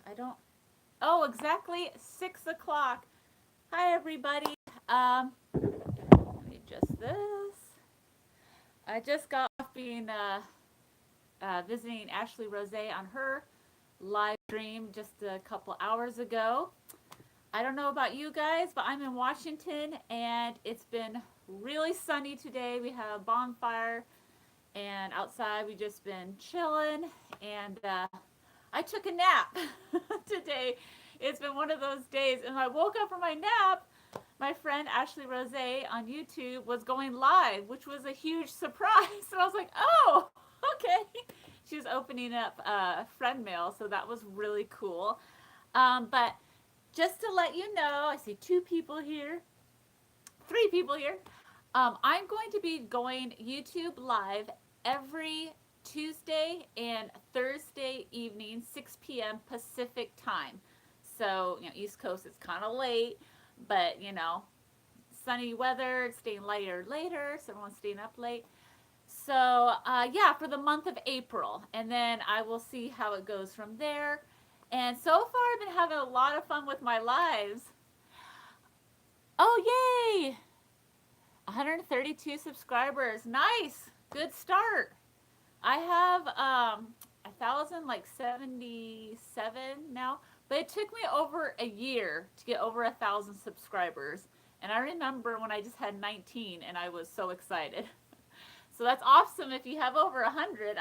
I don't. Oh, exactly 6 o'clock. Hi, everybody. Let me adjust this. I just got off being visiting Ashley Rose on her live stream just a couple hours ago. I don't know about you guys, but I'm in Washington and it's been really sunny today. We have a bonfire and outside we just been chilling and I took a nap today. It's been one of those days and I woke up from my nap. My friend Ashley Rose on YouTube was going live, which was a huge surprise. And I was like, oh, okay. She was opening up friend mail, so that was really cool. But just to let you know, I see 2 people here, 3 people here. I'm going to be going YouTube live every Tuesday and Thursday evening, 6 p.m. Pacific time. So, East Coast is kind of late, but, sunny weather, it's staying lighter later, so everyone's staying up late. So, yeah, for the month of April. And then I will see how it goes from there. And so far, I've been having a lot of fun with my lives. Oh, yay! 132 subscribers. Nice. Good start. I have 1,077 now, but it took me over a year to get over 1,000 subscribers. And I remember when I just had 19 and I was so excited. So that's awesome if you have over 100.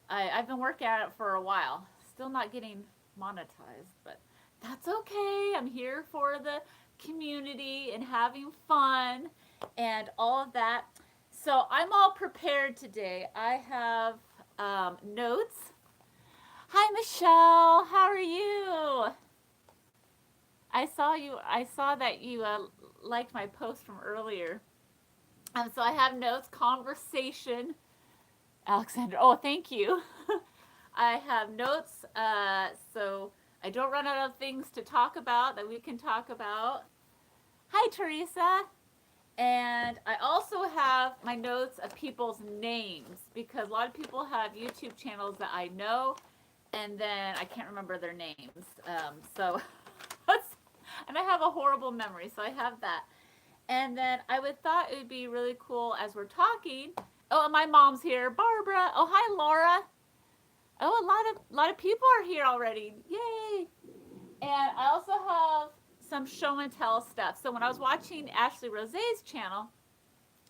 I've been working at it for a while. Still not getting monetized, but that's okay. I'm here for the community and having fun and all of that. So I'm all prepared today. I have notes. Hi, Michelle. How are you? I saw that you liked my post from earlier. So I have notes, conversation. Alexander, oh, thank you. I have notes, so I don't run out of things to talk about that we can talk about. Hi, Teresa. And I also have my notes of people's names because a lot of people have YouTube channels that I know, and then I can't remember their names. So, and I have a horrible memory, so I have that. And then I would thought it would be really cool as we're talking. Oh, and my mom's here, Barbara. Oh, hi, Laura. Oh, a lot of people are here already. Yay! And I also have some show and tell stuff. So when I was watching Ashley Rose's channel,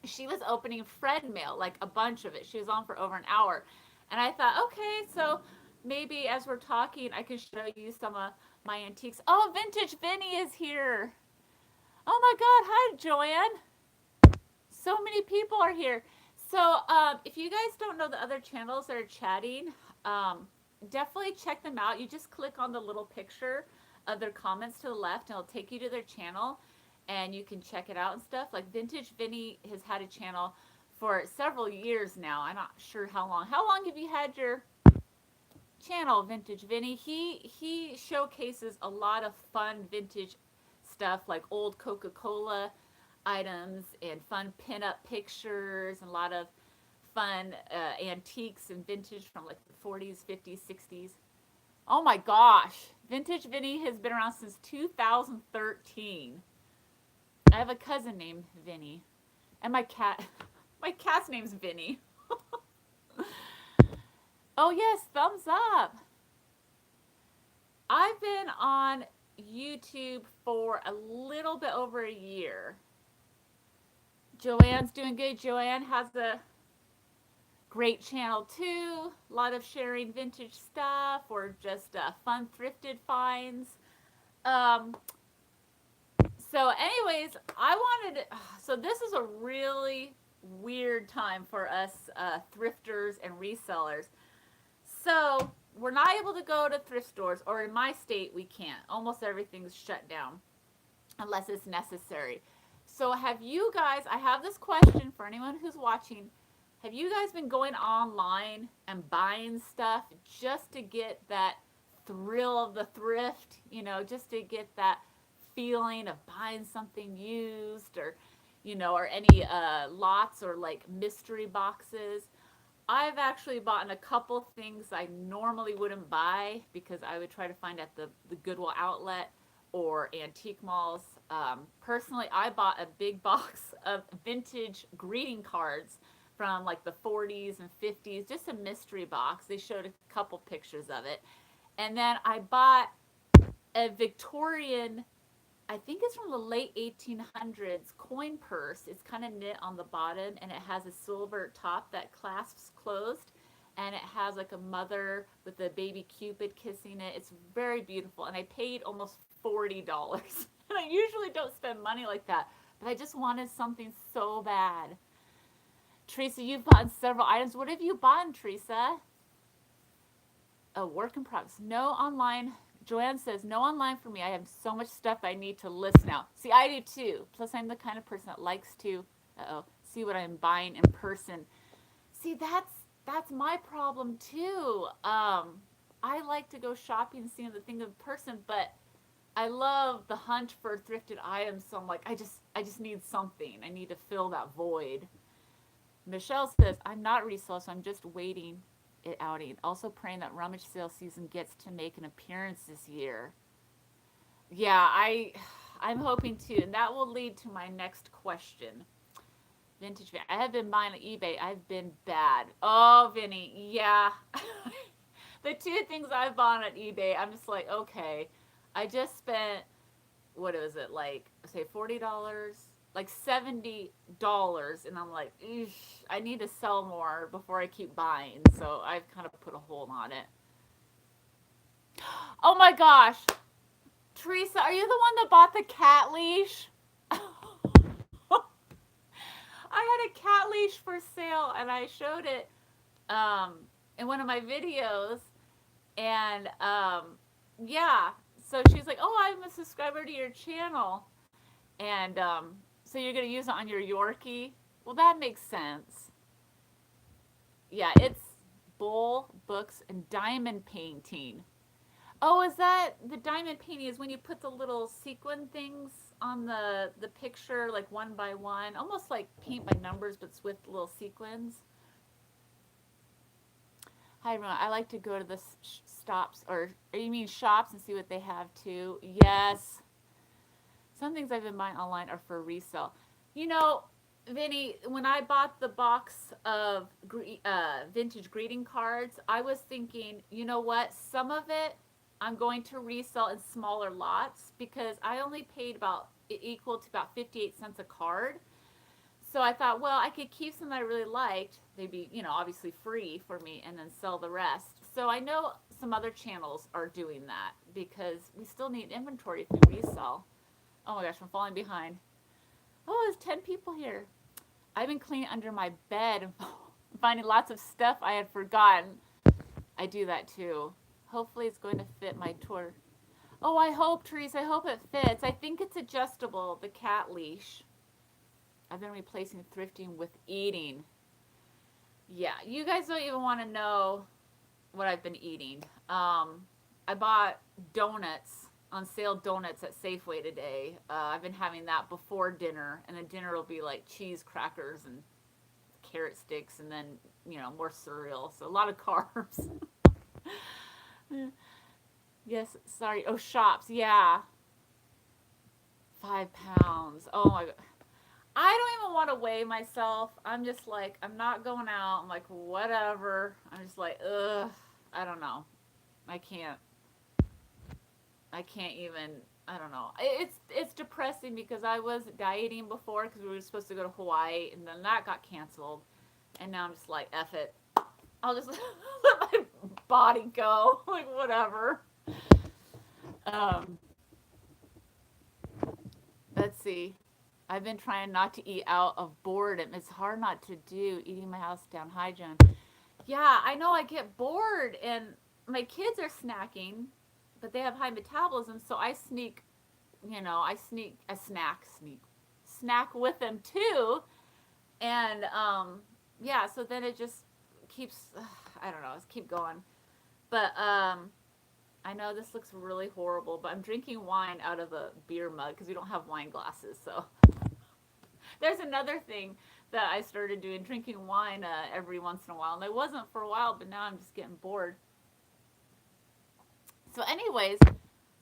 she was opening friend mail, like a bunch of it. She was on for over an hour. And I thought, okay, so maybe as we're talking, I can show you some of my antiques. Oh, Vintage Vinny is here. Oh my God, hi, Joanne. So many people are here. So if you guys don't know the other channels that are chatting, definitely check them out. You just click on the little picture of their comments to the left and it'll take you to their channel and you can check it out and stuff. Like Vintage Vinny has had a channel for several years now. I'm not sure how long. How long have you had your channel, Vintage Vinny? He showcases a lot of fun vintage stuff like old Coca-Cola items and fun pin-up pictures and a lot of fun antiques and vintage from like the 40s, 50s, 60s. Oh my gosh. Vintage Vinny has been around since 2013. I have a cousin named Vinny. And my cat's name's Vinny. Oh yes, thumbs up. I've been on YouTube for a little bit over a year. Joanne's doing good. Joanne has a great channel too. A lot of sharing vintage stuff or just fun thrifted finds. So anyways, so this is a really weird time for us thrifters and resellers. So we're not able to go to thrift stores, or in my state we can't. Almost everything's shut down unless it's necessary. So have you guys, I have this question for anyone who's watching. Have you guys been going online and buying stuff just to get that thrill of the thrift, just to get that feeling of buying something used or, or any lots or like mystery boxes? I've actually bought a couple things I normally wouldn't buy because I would try to find at the Goodwill outlet or antique malls. Personally, I bought a big box of vintage greeting cards from like the 40s and 50s, just a mystery box. They showed a couple pictures of it. And then I bought a Victorian, I think it's from the late 1800s, coin purse. It's kind of knit on the bottom and it has a silver top that clasps closed. And it has like a mother with a baby Cupid kissing it. It's very beautiful. And I paid almost $40. And I usually don't spend money like that. But I just wanted something so bad. Teresa, you've bought several items. What have you bought, Teresa? A work in progress. No online. Joanne says, no online for me. I have so much stuff I need to list now. See, I do too. Plus, I'm the kind of person that likes to, see what I'm buying in person. See, that's my problem too. I like to go shopping and see the thing in person, but I love the hunt for thrifted items. So I'm like, I just need something. I need to fill that void. Michelle says, I'm not resale, so I'm just waiting it outing. Also praying that rummage sale season gets to make an appearance this year. Yeah, I'm hoping to, and that will lead to my next question. Vintage van. I have been buying on eBay. I've been bad. Oh, Vinny, yeah. The two things I've bought on eBay, I'm just like, okay. I just spent, what was it, like, say $40, like $70, and I'm like, I need to sell more before I keep buying. So I've kind of put a hold on it. Oh my gosh, Teresa, are you the one that bought the cat leash? I had a cat leash for sale, and I showed it in one of my videos, and yeah. So she's like, "Oh, I'm a subscriber to your channel," and so you're gonna use it on your Yorkie. Well, that makes sense. Yeah, it's bowl, books, and diamond painting. Oh, is that the diamond painting? Is when you put the little sequin things on the picture, like one by one, almost like paint by numbers, but it's with little sequins. Hi everyone. I like to go to the stops, or you mean shops, and see what they have too. Yes. Some things I've been buying online are for resale. You know, Vinny, when I bought the box of vintage greeting cards, I was thinking, you know what? Some of it I'm going to resell in smaller lots because I only paid about equal to about 58 cents a card. So I thought, well, I could keep some that I really liked. They'd be, obviously free for me, and then sell the rest. So I know some other channels are doing that because we still need inventory if we resell. Oh my gosh, I'm falling behind. Oh, there's 10 people here. I've been cleaning under my bed and finding lots of stuff I had forgotten. I do that too. Hopefully it's going to fit my tour. Oh, I hope, Teresa, I hope it fits. I think it's adjustable, the cat leash. I've been replacing thrifting with eating. Yeah, you guys don't even want to know what I've been eating. I bought donuts, on sale donuts at Safeway today. I've been having that before dinner, and then dinner will be like cheese crackers and carrot sticks, and then, more cereal. So a lot of carbs. Yes, sorry. Oh, shops. Yeah. 5 pounds. Oh my God. I don't even want to weigh myself. I'm just like, I'm not going out. I'm like, whatever. I'm just like, ugh. I don't know. I can't. I can't even. I don't know. It's depressing because I was dieting before because we were supposed to go to Hawaii, and then that got canceled. And now I'm just like, F it. I'll just let my body go. Like, whatever. Um, let's see. I've been trying not to eat out of boredom. It's hard not to do, eating my house down. Hi, Jen. Yeah, I know I get bored, and my kids are snacking, but they have high metabolism, so I sneak, snack with them too. And, yeah, so then it just keeps, I don't know, let's keep going. But, I know this looks really horrible, but I'm drinking wine out of a beer mug because we don't have wine glasses, so. There's another thing that I started doing, drinking wine every once in a while. And I wasn't for a while, but now I'm just getting bored. So, anyways,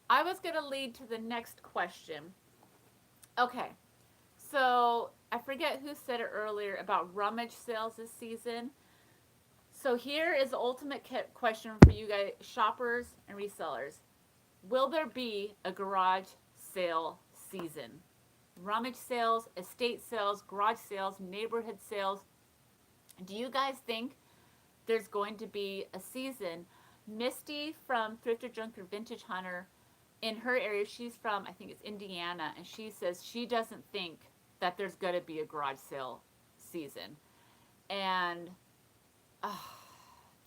I was going to lead to the next question. Okay, so I forget who said it earlier about rummage sales this season. So here is the ultimate question for you guys, shoppers and resellers. Will there be a garage sale season? Rummage sales, estate sales, garage sales, neighborhood sales. Do you guys think there's going to be a season? Misty from Thrifter Junker Vintage Hunter, in her area, she's from, I think it's Indiana, and she says she doesn't think that there's going to be a garage sale season. And uh,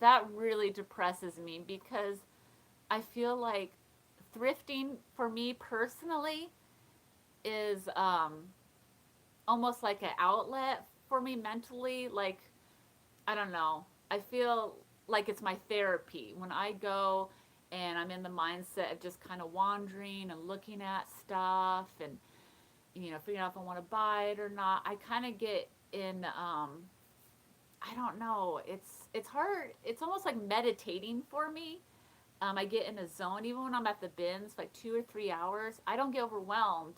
that really depresses me because I feel like thrifting for me personally is almost like an outlet for me mentally. Like, I don't know. I feel like it's my therapy when I go and I'm in the mindset of just kind of wandering and looking at stuff and, figuring out if I want to buy it or not. I kind of get in, I don't know. It's hard. It's almost like meditating for me. I get in a zone even when I'm at the bins, like 2 or 3 hours. I don't get overwhelmed.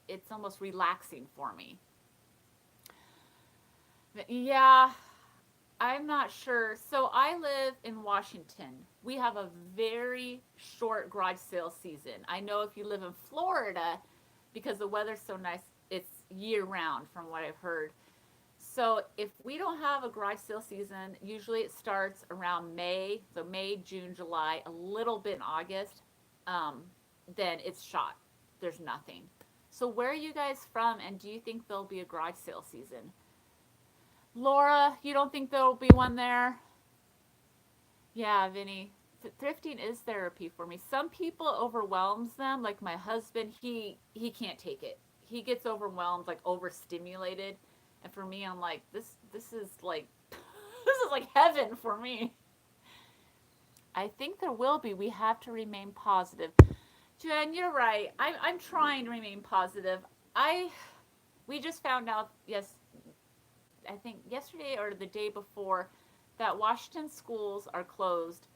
It's almost relaxing for me. But yeah, I'm not sure. So I live in Washington. We have a very short garage sale season. I know if you live in Florida, because the weather's so nice, it's year round from what I've heard. So if we don't have a garage sale season, usually it starts around May, so May, June, July, a little bit in August. Um, then it's shot. There's nothing. So where are you guys from, and do you think there'll be a garage sale season? Laura, you don't think there'll be one there? Yeah, Vinny. Thrifting is therapy for me. Some people overwhelms them, like my husband. He can't take it. He gets overwhelmed, like overstimulated. And for me, I'm like, this is like this is like heaven for me. I think there will be. We have to remain positive. Jen, you're right. I'm trying to remain positive. I we just found out, yes, I think yesterday or the day before, that Washington schools are closed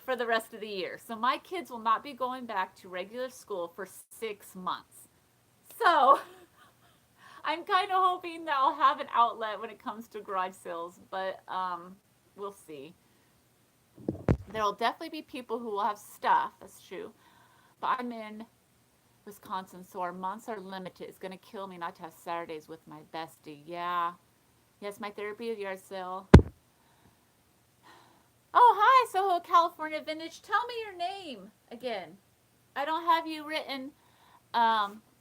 for the rest of the year. So my kids will not be going back to regular school for 6 months. So I'm kind of hoping that I'll have an outlet when it comes to garage sales, but we'll see. There will definitely be people who will have stuff, that's true. But I'm in Wisconsin, so our months are limited. It's going to kill me not to have Saturdays with my bestie. Yeah. Yes, my therapy is yard sale. Oh, hi, Soho, California Vintage. Tell me your name again. I don't have you written,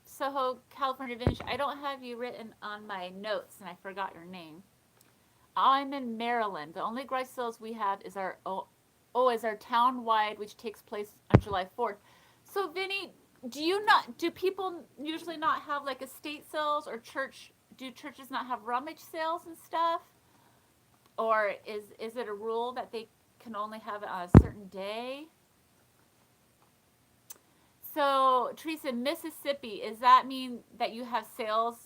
Soho, California Vintage. I don't have you written on my notes, and I forgot your name. I'm in Maryland. The only garage sales we have is is our town wide, which takes place on July 4th. So, Vinny, do people usually not have like estate sales or do churches not have rummage sales and stuff? Or is it a rule that they can only have it on a certain day? So, Teresa, Mississippi, does that mean that you have sales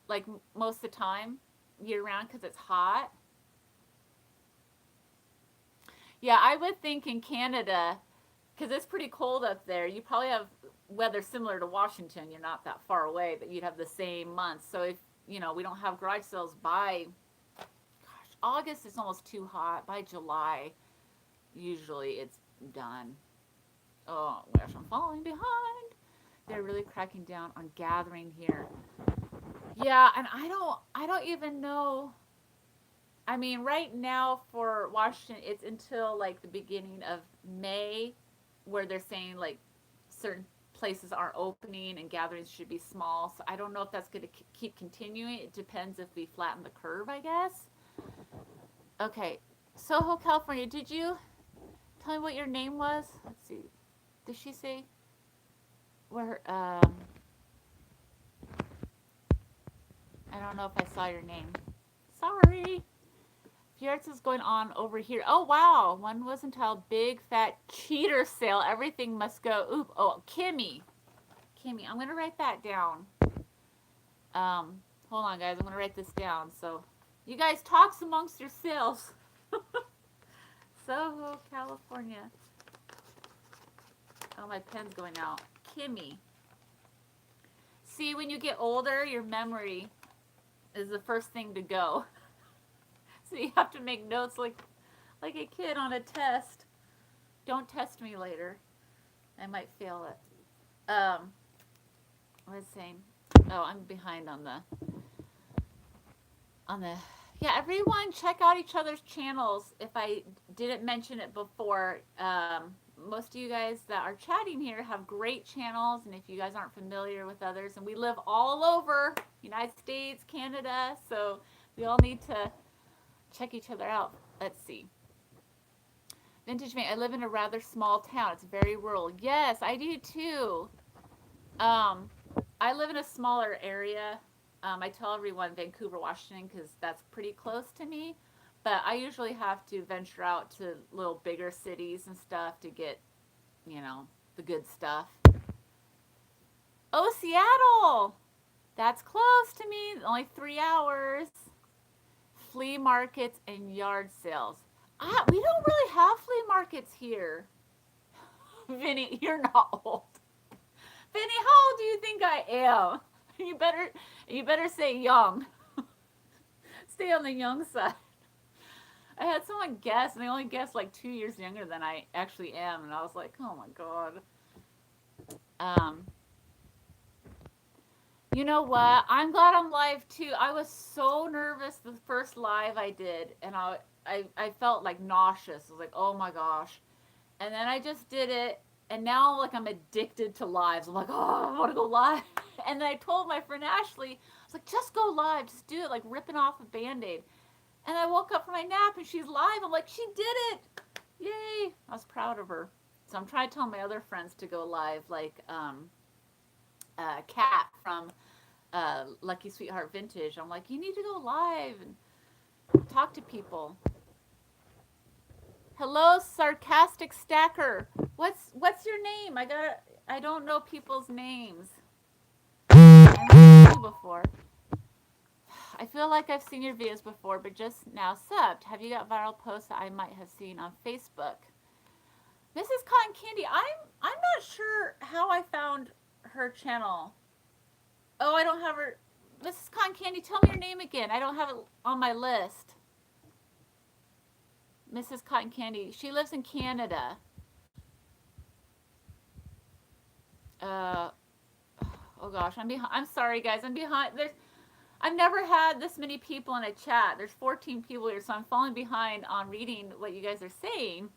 like most of the time, year round, because it's hot? Yeah, I would think in Canada, because it's pretty cold up there, you probably have weather similar to Washington. You're not that far away, but you'd have the same months. So if, we don't have garage sales by, gosh, August is almost too hot. By July, usually it's done. Oh, gosh, I'm falling behind. They're really cracking down on gathering here. Yeah, and I don't even know. I mean, right now for Washington, it's until like the beginning of May, where they're saying like certain places aren't opening and gatherings should be small. So I don't know if that's going to keep continuing. It depends if we flatten the curve, I guess. Okay, Soho, California. Did you tell me what your name was? Let's see. Did she say where? I don't know if I saw your name. Sorry. Fierce is going on over here. Oh, wow. One was entitled Big Fat Cheater Sale. Everything must go. Oop. Oh, Kimmy. I'm going to write that down. Hold on, guys. I'm going to write this down. So, you guys talk amongst yourselves. Soho, California. Oh, my pen's going out. Kimmy. See, when you get older, your memory is the first thing to go. So you have to make notes like a kid on a test. Don't test me later. I might fail it. Let's see. Oh, I'm behind on the yeah, everyone check out each other's channels. If I didn't mention it before, most of you guys that are chatting here have great channels, and if you guys aren't familiar with others, and we live all over United States, Canada, so we all need to check each other out. Let's see. Vintage Van. I live in a rather small town. It's very rural. Yes, I do too. I live in a smaller area. I tell everyone Vancouver, Washington, because that's pretty close to me. But I usually have to venture out to little bigger cities and stuff to get, the good stuff. Oh, Seattle! That's close to me. Only 3 hours. Flea markets and yard sales. We don't really have flea markets here. Vinny, you're not old. Vinny, how old do you think I am? You better say young. Stay on the young side. I had someone guess, and they only guessed like 2 years younger than I actually am, and I was like, oh my god. You know what? I'm glad I'm live too. I was so nervous the first live I did, and I felt like nauseous. I was like, oh my gosh. And then I just did it, and now like I'm addicted to lives. I'm like, oh, I want to go live. And then I told my friend Ashley, I was like, just go live, just do it, like ripping off a Band-Aid. And I woke up from my nap and she's live. I'm like, she did it! Yay! I was proud of her. So I'm trying to tell my other friends to go live, like Kat from Lucky Sweetheart Vintage. I'm like, you need to go live and talk to people. Hello, sarcastic stacker. What's your name? I don't know people's names. I've seen you before. I feel like I've seen your videos before, but just now subbed. Have you got viral posts that I might have seen on Facebook? Mrs. Cotton Candy, I'm not sure how I found her channel. Oh, I don't have her. Mrs. Cotton Candy, tell me your name again. I don't have it on my list. Mrs. Cotton Candy. She lives in Canada. Oh gosh, I'm behind. I'm sorry, guys. I'm behind. I've never had this many people in a chat. There's 14 people here, so I'm falling behind on reading what you guys are saying.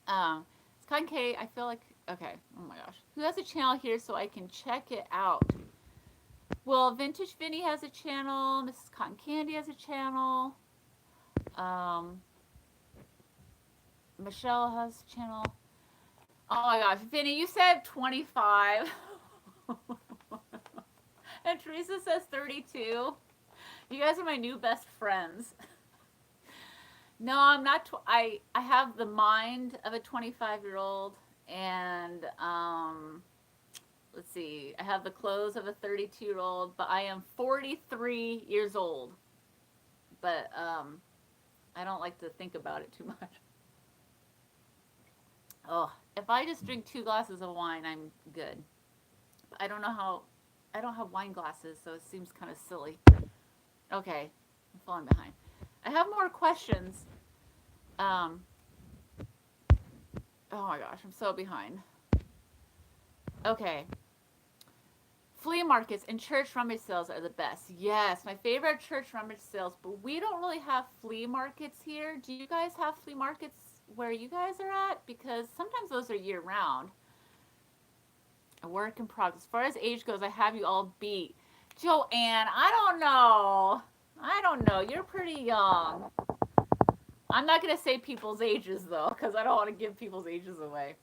It's Cotton Candy. I feel like okay. Oh my gosh, who has a channel here so I can check it out? Well, Vintage Vinny has a channel. Mrs. Cotton Candy has a channel. Michelle has a channel. Oh my gosh, Vinny, you said 25. And Teresa says 32. You guys are my new best friends. No, I'm not. I have the mind of a 25-year-old, and let's see. I have the clothes of a 32-year-old, but I am 43 years old. But I don't like to think about it too much. Oh, if I just drink 2 glasses of wine, I'm good. I don't know how. I don't have wine glasses, so it seems kind of silly. Okay, I'm falling behind. I have more questions. Oh my gosh, I'm so behind. Okay. Flea markets and church rummage sales are the best. Yes, my favorite church rummage sales, but we don't really have flea markets here. Do you guys have flea markets where you guys are at? Because sometimes those are year round. A work in progress. As far as age goes, I have you all beat. Joanne, I don't know. You're pretty young. I'm not going to say people's ages, though, because I don't want to give people's ages away.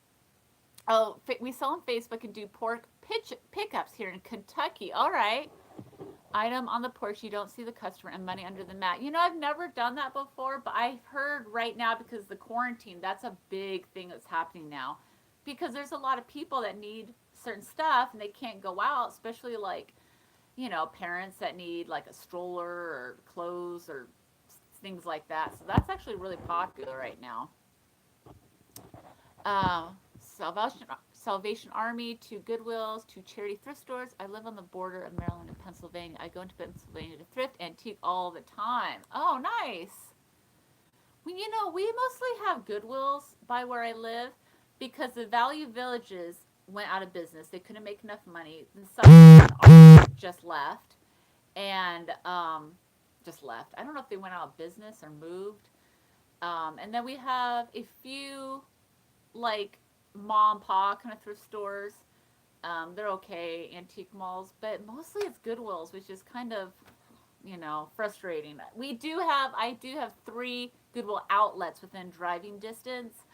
Oh, we sell on Facebook and do pork pickups here in Kentucky. All right. Item on the porch. You don't see the customer and money under the mat. I've never done that before, but I've heard right now because of the quarantine, that's a big thing that's happening now. Because there's a lot of people that need certain stuff and they can't go out, especially like parents that need like a stroller or clothes or things like that. So that's actually really popular right now. Uh, Salvation Army, to Goodwills, to charity thrift stores. I live on the border of Maryland and Pennsylvania. I go into Pennsylvania to thrift antique all the time. Oh, nice. Well, we mostly have Goodwills by where I live because the Value Villages went out of business. They couldn't make enough money. The Salvation Army just left and just left. I don't know if they went out of business or moved. And then we have a few like mom and pop kind of thrift stores. They're okay, antique malls, but mostly it's Goodwills, which is kind of frustrating. I do have 3 Goodwill outlets within driving distance,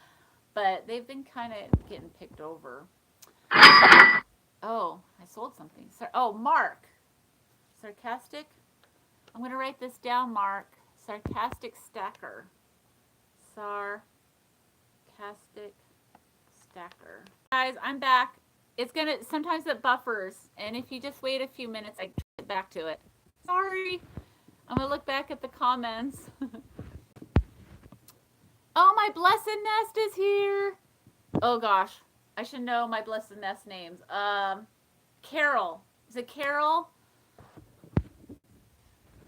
but they've been kind of getting picked over. Oh, I sold something. Oh, Mark. Sarcastic. I'm going to write this down, Mark. Sarcastic stacker. Sarcastic stacker. Guys, I'm back. Sometimes it buffers, and if you just wait a few minutes, I get back to it. Sorry. I'm going to look back at the comments. Oh, my blessed nest is here. Oh, gosh. I should know my blessed nest names. Carol. Is it Carol?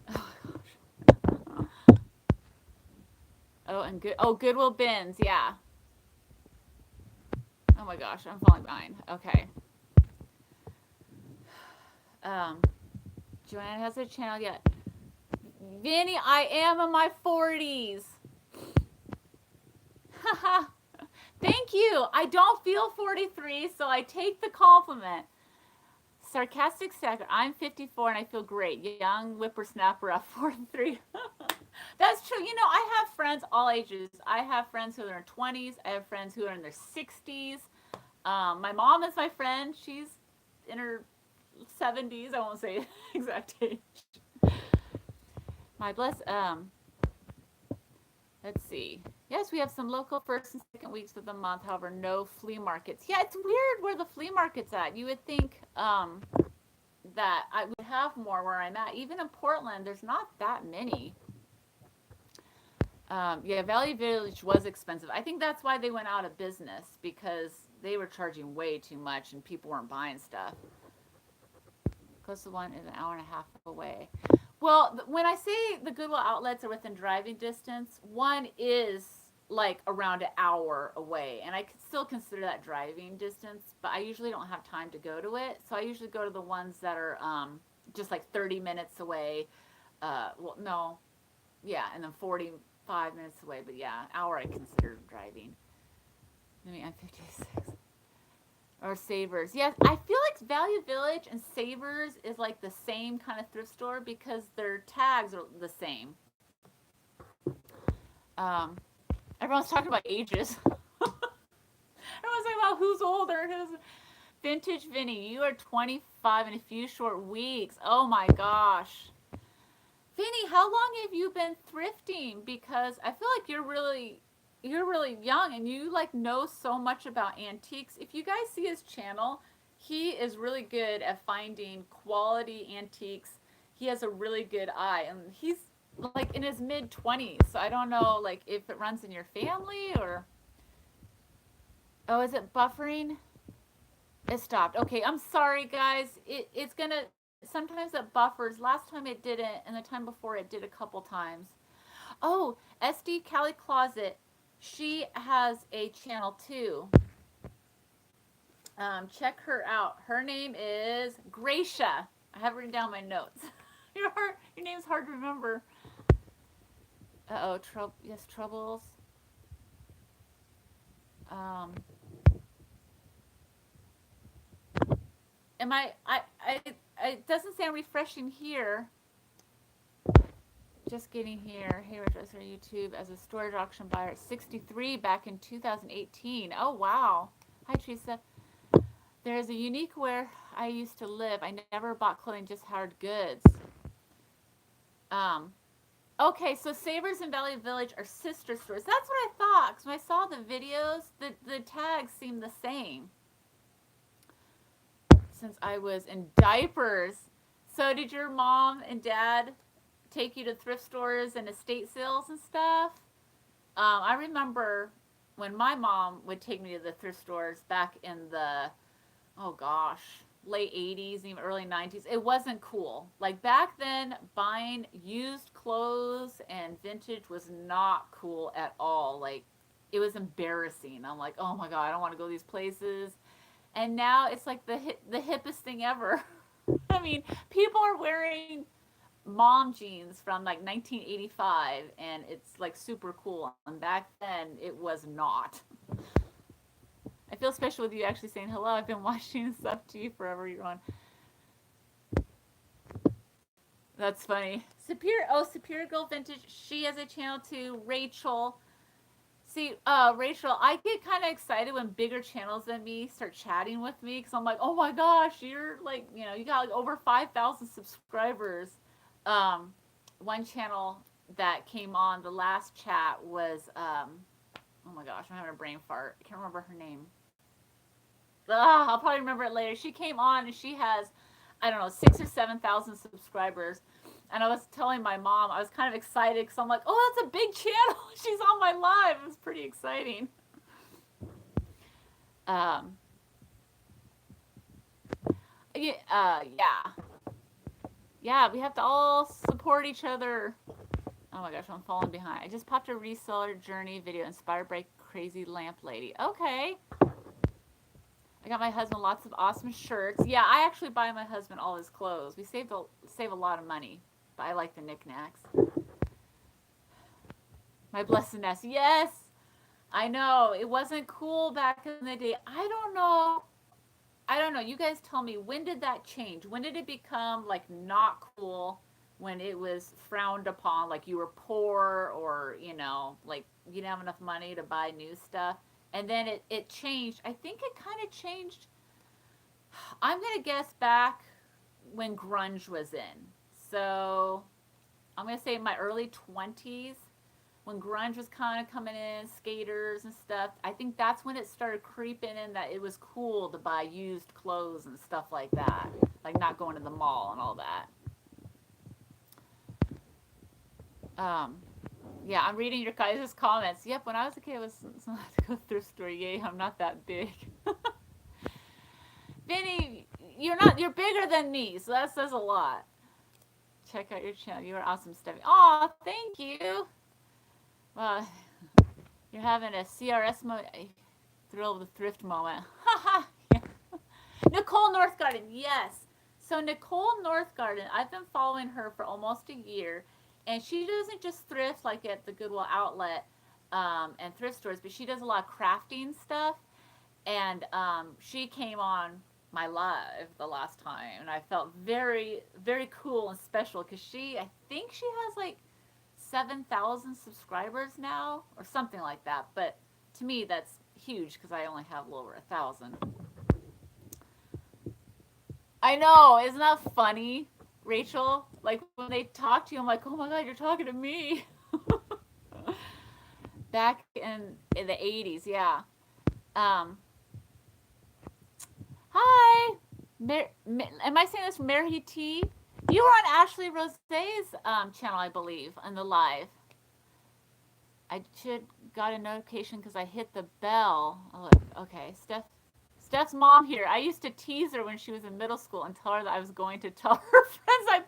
Oh, gosh. Oh, and Goodwill bins. Yeah. Oh, my gosh. I'm falling behind. Okay. Joanna has a channel yet. Vinny, I am in my 40s. Thank you. I don't feel 43, so I take the compliment. Sarcastic stacker. I'm 54 and I feel great. Young whippersnapper at 43. That's true. I have friends all ages. I have friends who are in their 20s. I have friends who are in their 60s. My mom is my friend. She's in her 70s. I won't say exact age. Let's see. Yes, we have some local first and second weeks of the month. However, no flea markets. Yeah, it's weird where the flea market's at. You would think that I would have more where I'm at. Even in Portland, there's not that many. Yeah, Valley Village was expensive. I think that's why they went out of business, because they were charging way too much and people weren't buying stuff. Closest one is an hour and a half away. Well, when I say the Goodwill outlets are within driving distance, one is like around an hour away, and I could still consider that driving distance, but I usually don't have time to go to it, so I usually go to the ones that are just like 30 minutes away. Well, no, yeah, and then 45 minutes away, but yeah, an hour I consider driving. I mean, I'm 56. Or Savers. Yes, I feel like Value Village and Savers is like the same kind of thrift store because their tags are the same. Everyone's talking about ages. Everyone's talking about who's older. Vintage Vinny, you are 25 in a few short weeks. Oh my gosh. Vinny, how long have you been thrifting? Because I feel like you're really young and you like know so much about antiques. If you guys see his channel, he is really good at finding quality antiques. He has a really good eye, and he's like in his mid-20s, so I don't know like if it runs in your family or... Oh, is it buffering? It stopped. Okay, I'm sorry guys. It's gonna... Sometimes it buffers. Last time it didn't, and the time before it did a couple times. Oh, SD Cali Closet. She has a channel too. Check her out. Her name is Gracia. I have written down my notes. Your name's hard to remember. Uh-oh, troubles. It doesn't sound refreshing here. Just getting here. Hairdresser YouTube as a storage auction buyer at 63 back in 2018. Oh, wow. Hi, Teresa. There is a unique where I used to live. I never bought clothing, just hard goods. Okay, so Savers and Valley Village are sister stores. That's what I thought, because when I saw the videos, the tags seemed the same. Since I was in diapers. So did your mom and dad take you to thrift stores and estate sales and stuff? I remember when my mom would take me to the thrift stores back in the, oh gosh, late 80s, even early 90s. It wasn't cool. Like back then, buying used clothes and vintage was not cool at all. Like it was embarrassing. I'm like, oh my God, I don't want to go to these places. And now it's like the hippest thing ever. I mean, people are wearing mom jeans from like 1985 and it's like super cool. And back then it was not. I feel special with you actually saying hello. I've been watching stuff to you forever. You're on. That's funny. Superior Girl Vintage. She has a channel too. Rachel. See, Rachel, I get kind of excited when bigger channels than me start chatting with me because I'm like, oh my gosh, you're like, you got like over 5,000 subscribers. One channel that came on the last chat was, oh my gosh, I'm having a brain fart. I can't remember her name. I'll probably remember it later. She came on and she has, I don't know, 6,000 or 7,000 subscribers. And I was telling my mom, I was kind of excited because I'm like, oh, that's a big channel. She's on my live. It was pretty exciting. Um, yeah. Yeah, we have to all support each other. Oh my gosh, I'm falling behind. I just popped a reseller journey video inspired by Crazy Lamp Lady. Okay. I got my husband lots of awesome shirts. Yeah, I actually buy my husband all his clothes. We save a lot of money, but I like the knickknacks. My blessedness. Yes, I know. It wasn't cool back in the day. I don't know. You guys tell me, when did that change? When did it become like not cool? When it was frowned upon, like you were poor or, like you didn't have enough money to buy new stuff. And then it changed. I think it kind of changed. I'm going to guess back when grunge was in. So I'm going to say my early 20s when grunge was kind of coming in, skaters and stuff. I think that's when it started creeping in that it was cool to buy used clothes and stuff like that. Like not going to the mall and all that. Yeah, I'm reading your guys' comments. Yep, when I was a kid, I was not to go thrift store. Yay, I'm not that big. Vinny, you're bigger than me, so that says a lot. Check out your channel. You are awesome, Steffi. Aw, thank you. Well, you're having a CRS moment. Thrill of the thrift moment. Haha. Yeah. Nicole Northgarden, yes. So Nicole Northgarden, I've been following her for almost a year. And she doesn't just thrift like at the Goodwill outlet and thrift stores, but she does a lot of crafting stuff. And she came on my live the last time, and I felt very, very cool and special because I think she has like 7,000 subscribers now or something like that. But to me, that's huge because I only have a little over 1,000. I know, isn't that funny? Rachel, like when they talk to you, I'm like, oh my God, you're talking to me. Back in the 80s, yeah. Hi. Am I saying this Mary T? You were on Ashley Rose's channel, I believe, on the live. I should got a notification because I hit the bell. Oh, okay, Steph's mom here. I used to tease her when she was in middle school and tell her that I was going to tell her friends I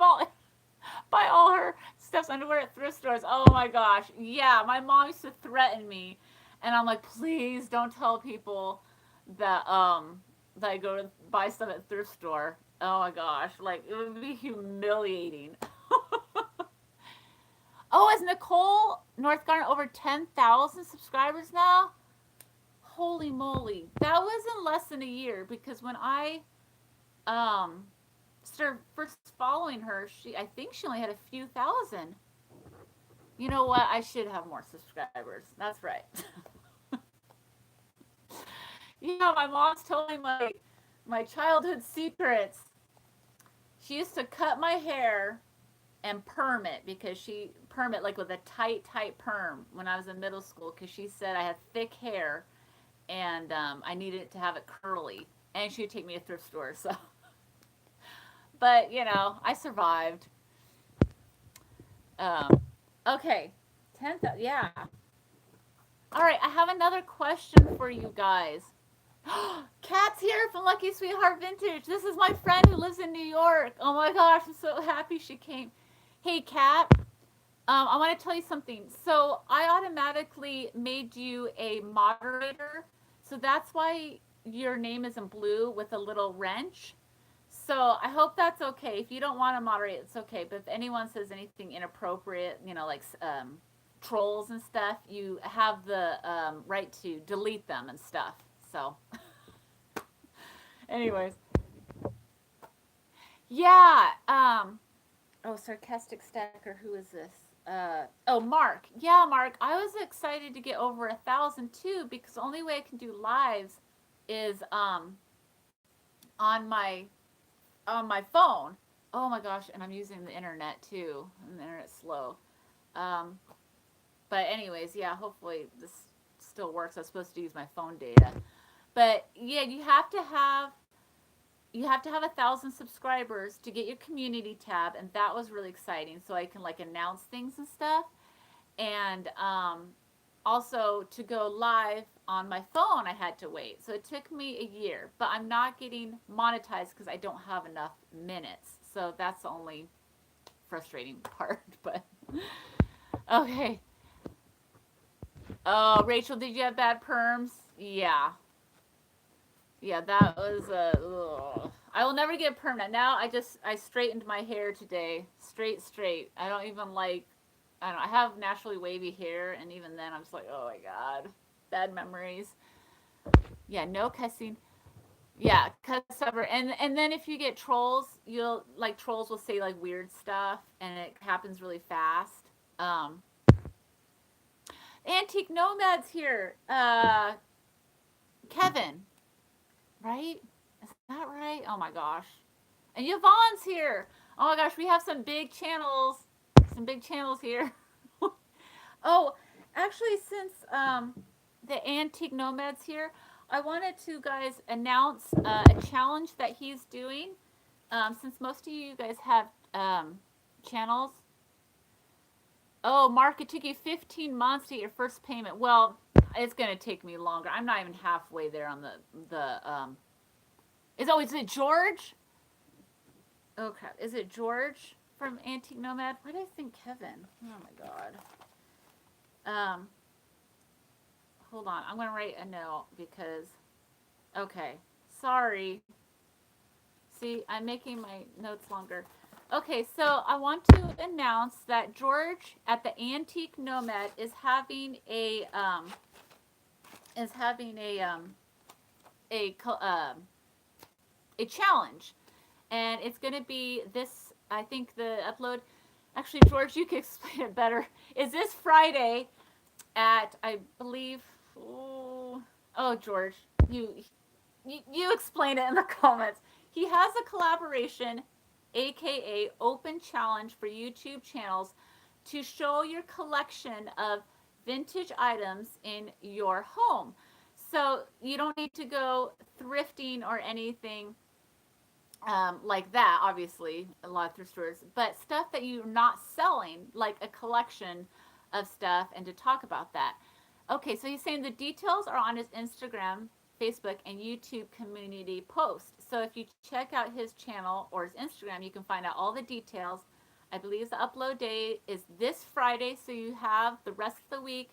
buy all her Steph's underwear at thrift stores. Oh my gosh. Yeah, my mom used to threaten me. And I'm like, please don't tell people that that I go to buy stuff at thrift store. Oh my gosh. Like it would be humiliating. Oh, is Nicole Northgarden over 10,000 subscribers now? Holy moly. That was in less than a year because when I started first following her, I think she only had a few thousand. You know what? I should have more subscribers. That's right. Yeah, my mom's telling my childhood secrets. She used to cut my hair and perm it because she perm it like with a tight perm when I was in middle school because she said I had thick hair and I needed to have it curly. And she would take me to thrift stores. So But, I survived. Um, okay. 10th, yeah. All right, I have another question for you guys. Kat's here from Lucky Sweetheart Vintage. This is my friend who lives in New York. Oh my gosh, I'm so happy she came. Hey, Kat, I want to tell you something. So I automatically made you a moderator. So that's why your name is in blue with a little wrench. So I hope that's okay. If you don't want to moderate, it's okay. But if anyone says anything inappropriate, like trolls and stuff, you have the right to delete them and stuff. So, anyways, yeah. Oh, sarcastic stacker. Who is this? Oh, Mark. Yeah, Mark. I was excited to get over 1,000 too because the only way I can do lives is on my on my phone. Oh my gosh, and I'm using the internet too, and the internet's slow. Um, but anyways, yeah. Hopefully this still works. I was supposed to use my phone data, but yeah, you have to have 1,000 subscribers to get your community tab, and that was really exciting. So I can like announce things and stuff, and also to go live on my phone, I had to wait. So it took me a year, but I'm not getting monetized because I don't have enough minutes. So that's the only frustrating part. But okay. Oh, Rachel, did you have bad perms? Yeah. Yeah, that was I will never get permanent. Now I straightened my hair today, straight. I don't even like. I don't. I have naturally wavy hair, and even then, I'm just like, oh my god, bad memories. Yeah, no cussing. Yeah, cuss over, and then if you get trolls, you'll like trolls will say like weird stuff, and it happens really fast. Um, Antique Nomads here. Kevin, right? Is that right? Oh my gosh. And Yvonne's here. Oh my gosh, we have some big channels. Some big channels here. Oh, actually, since the Antique Nomad's here, I wanted to guys announce a challenge that he's doing. Since most of you guys have channels. Oh, Mark, it took you 15 months to get your first payment. Well, it's gonna take me longer. I'm not even halfway there on the. Is it George? Okay, is it George from Antique Nomad? Why did I think Kevin? Oh my god. Um, hold on. I'm gonna write a note because. Okay, sorry. See, I'm making my notes longer. Okay, so I want to announce that George at the Antique Nomad is having a a challenge, and it's going to be this. I think the upload. Actually, George, you can explain it better. Is this Friday at I believe? Oh, George, you explain it in the comments. He has a collaboration, aka open challenge for YouTube channels to show your collection of vintage items in your home. So you don't need to go thrifting or anything like that, obviously, a lot of thrift stores, but stuff that you're not selling, like a collection of stuff, and to talk about that. Okay, so he's saying the details are on his Instagram, Facebook, and YouTube community post. So if you check out his channel or his Instagram, you can find out all the details. I believe the upload day is this Friday, so you have the rest of the week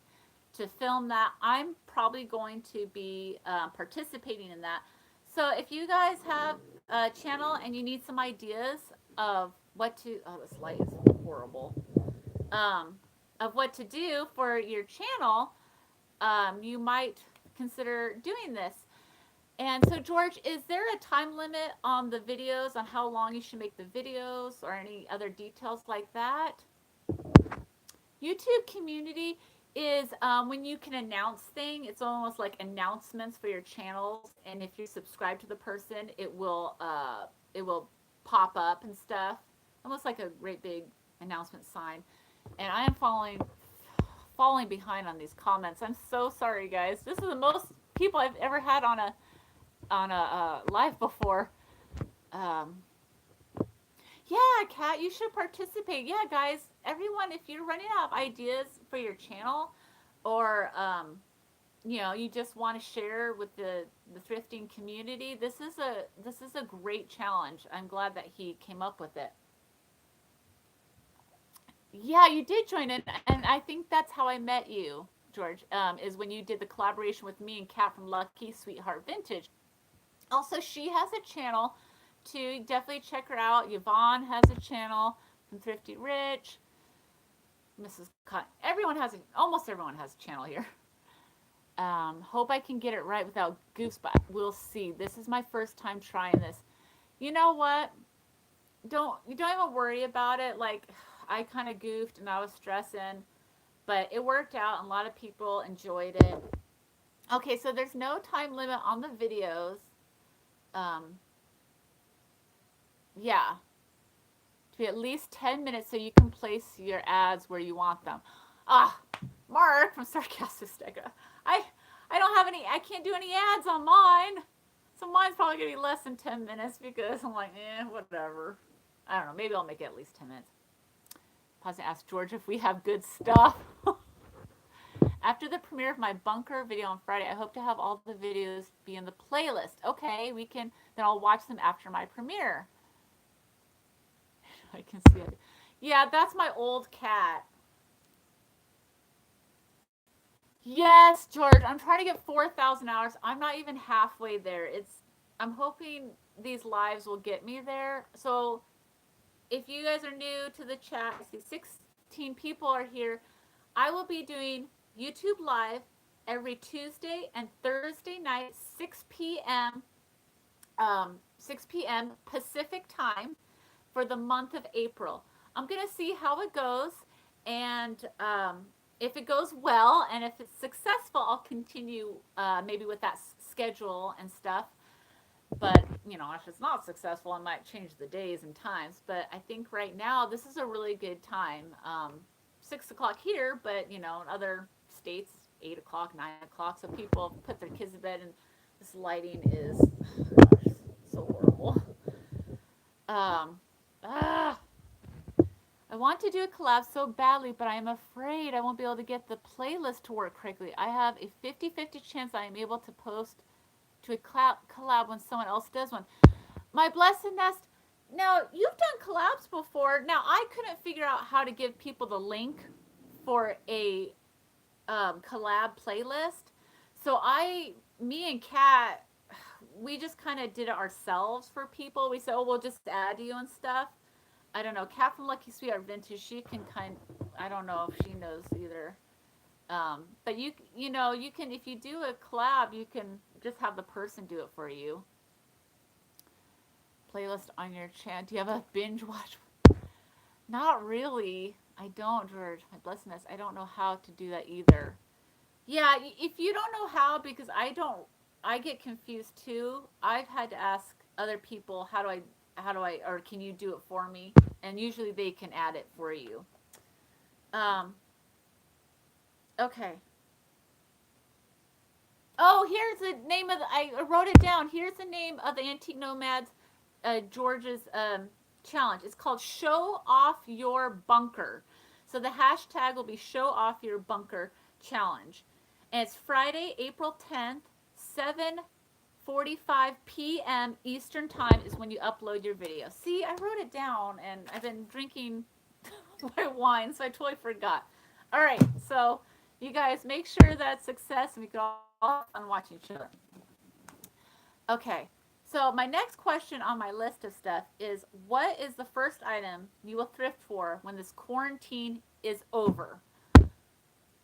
to film that. I'm probably going to be participating in that. So if you guys have a channel and you need some ideas of what to, oh, this light is horrible, of what to do for your channel, you might consider doing this. And so, George, is there a time limit on the videos, on how long you should make the videos, or any other details like that? YouTube community is when you can announce things. It's almost like announcements for your channels, and if you subscribe to the person, it will pop up and stuff, almost like a great big announcement sign. And I am falling behind on these comments. I'm so sorry, guys. This is the most people I've ever had on a live before. Um, Yeah, Kat, you should participate. Yeah, guys, everyone, if you're running out of ideas for your channel, or you just want to share with the thrifting community, this is a great challenge. I'm glad that he came up with it. Yeah, you did join in, and I think that's how I met you, George. Is when you did the collaboration with me and Kat from Lucky Sweetheart Vintage. Also, she has a channel too. Definitely check her out. Yvonne has a channel from Thrifty Rich. Mrs. Cotton. Almost everyone has a channel here. Hope I can get it right without goofs, but we'll see. This is my first time trying this. You know what? You don't even worry about it. Like, I kind of goofed and I was stressing, but it worked out and a lot of people enjoyed it. Okay, so there's no time limit on the videos. Um, yeah, to be at least 10 minutes so you can place your ads where you want them. Ah, Mark from Sarcastic. I I don't have any. I can't do any ads on mine. So mine's probably gonna be less than 10 minutes because I'm like, whatever. I don't know. Maybe I'll make it at least 10 minutes. Pause and ask George if we have good stuff. After the premiere of my bunker video on Friday, I hope to have all the videos be in the playlist. Okay, we can. Then I'll watch them after my premiere. I can see it. Yeah, that's my old cat. Yes, George. I'm trying to get 4,000 hours. I'm not even halfway there. I'm hoping these lives will get me there. So if you guys are new to the chat, I see 16 people are here. I will be doing YouTube Live every Tuesday and Thursday night, 6 p.m. 6 p.m. Pacific time for the month of April. I'm gonna see how it goes, and if it goes well and if it's successful, I'll continue maybe with that schedule and stuff. But if it's not successful, I might change the days and times. But I think right now this is a really good time. 6 o'clock here, but in other states, 8 o'clock, 9 o'clock. So people put their kids to bed, and this lighting is gosh, so horrible. Um, ah, I want to do a collab so badly, but I am afraid I won't be able to get the playlist to work correctly. I have a 50-50 chance I am able to post to a collab when someone else does one. My blessed nest. Now, you've done collabs before. Now, I couldn't figure out how to give people the link for a collab playlist. So me and Kat, we just kind of did it ourselves for people. We said, oh, we'll just add you and stuff. I don't know. Kat from Lucky Sweetheart Vintage, she can I don't know if she knows either. But you can, if you do a collab, you can just have the person do it for you. Playlist on your channel. Do you have a binge watch? Not really. I don't, George. My blessedness. I don't know how to do that either. Yeah, if you don't know how, because I get confused too. I've had to ask other people, how do I, or can you do it for me? And usually they can add it for you. Okay. Oh, here's the name of I wrote it down. Here's the name of the Antique Nomads, George's challenge. It's called Show Off Your Bunker. So the hashtag will be Show Off Your Bunker Challenge. And it's Friday, April 10th, 7:45 p.m. Eastern Time is when you upload your video. See, I wrote it down, and I've been drinking my wine, so I totally forgot. All right, so you guys make sure that's success, and we can all have fun watching each other. Okay, so my next question on my list of stuff is, what is the first item you will thrift for when this quarantine is over?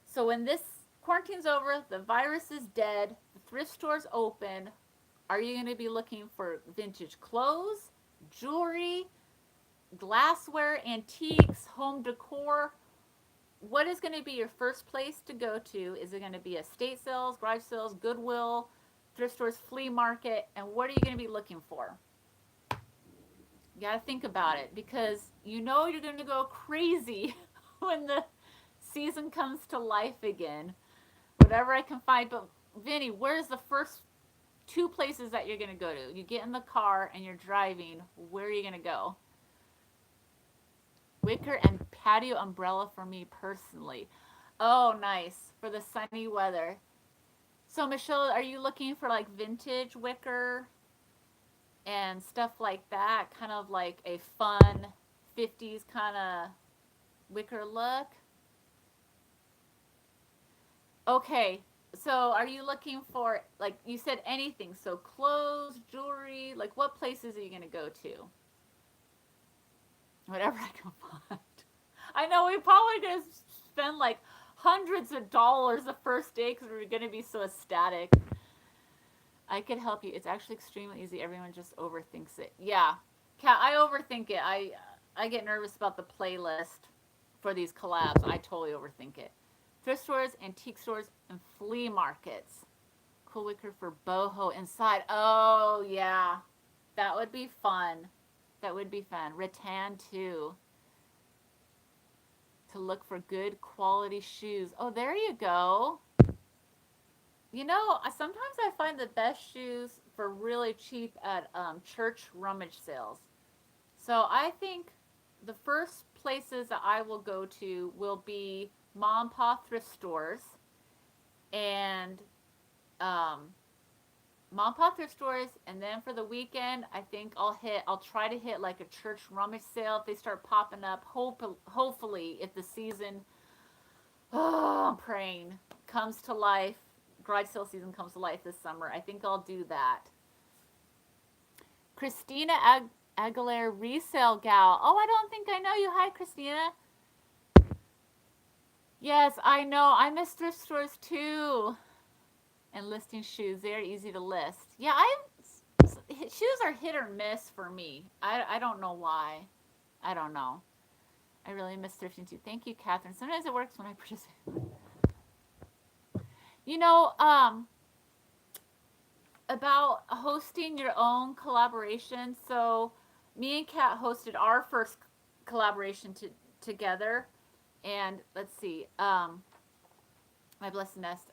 So when this quarantine's over, the virus is dead, the thrift store's open, are you going to be looking for vintage clothes, jewelry, glassware, antiques, home decor? What is going to be your first place to go to? Is it going to be estate sales, garage sales, Goodwill, thrift stores, flea market? And what are you going to be looking for? You got to think about it, because you're going to go crazy when the season comes to life again. Whatever I can find. But Vinny, where's the first 2 places that you're going to go to? You get in the car and you're driving. Where are you going to go? Wicker and patio umbrella for me personally. Oh, nice. For the sunny weather. So, Michelle, are you looking for like vintage wicker and stuff like that? Kind of like a fun 50s kind of wicker look? Okay. So, are you looking for, like you said, anything? So, clothes, jewelry, like what places are you going to go to? Whatever I can find. I know we probably going to spend like hundreds of dollars the first day because we're going to be so ecstatic. I could help you. It's actually extremely easy. Everyone just overthinks it. Yeah, Kat, I overthink it. I get nervous about the playlist for these collabs. I totally overthink it. Thrift stores, antique stores, and flea markets. Cool wicker for boho inside. Oh yeah, that would be fun. That would be fun. Rattan too. To look for good quality shoes. Oh, there you go. You know, sometimes I find the best shoes for really cheap at church rummage sales. So I think the first places that I will go to will be mom and pop thrift stores and um, mom and pop thrift stores. And then for the weekend, I think I'll try to hit like a church rummage sale if they start popping up. Hopefully, if the season, oh, I'm praying, comes to life, garage sale season comes to life this summer, I think I'll do that. Christina Aguilera resale gal. Oh, I don't think I know you. Hi, Christina. Yes, I know. I miss thrift stores too. And listing shoes. They're easy to list. Yeah, shoes are hit or miss for me. I don't know why. I don't know. I really miss thrifting too. Thank you, Catherine. Sometimes it works when I participate. You know, about hosting your own collaboration. So, me and Kat hosted our first collaboration together, and let's see, my blessed nest.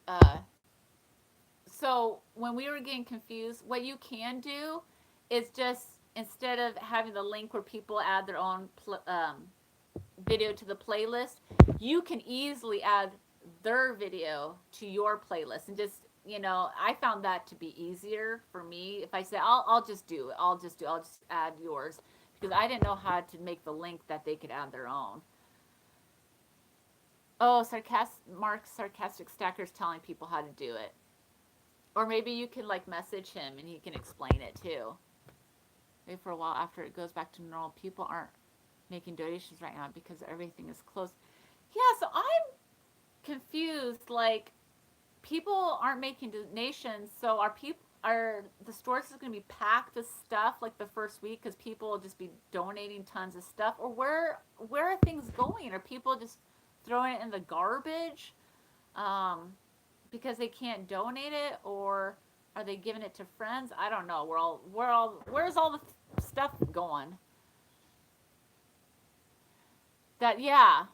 So when we were getting confused, what you can do is just instead of having the link where people add their own video to the playlist, you can easily add their video to your playlist and just, I found that to be easier for me. If I say I'll just do it, I'll just add yours because I didn't know how to make the link that they could add their own. Oh, Mark's sarcastic stacker's telling people how to do it. Or maybe you can like message him and he can explain it too. Maybe for a while after it goes back to normal, people aren't making donations right now because everything is closed. Yeah, so I'm confused. Like, people aren't making donations, so are the stores is going to be packed with stuff like the first week because people will just be donating tons of stuff, or where are things going? Are people just throwing it in the garbage because they can't donate it, or are they giving it to friends? I don't know. Where's all the stuff going? That yeah,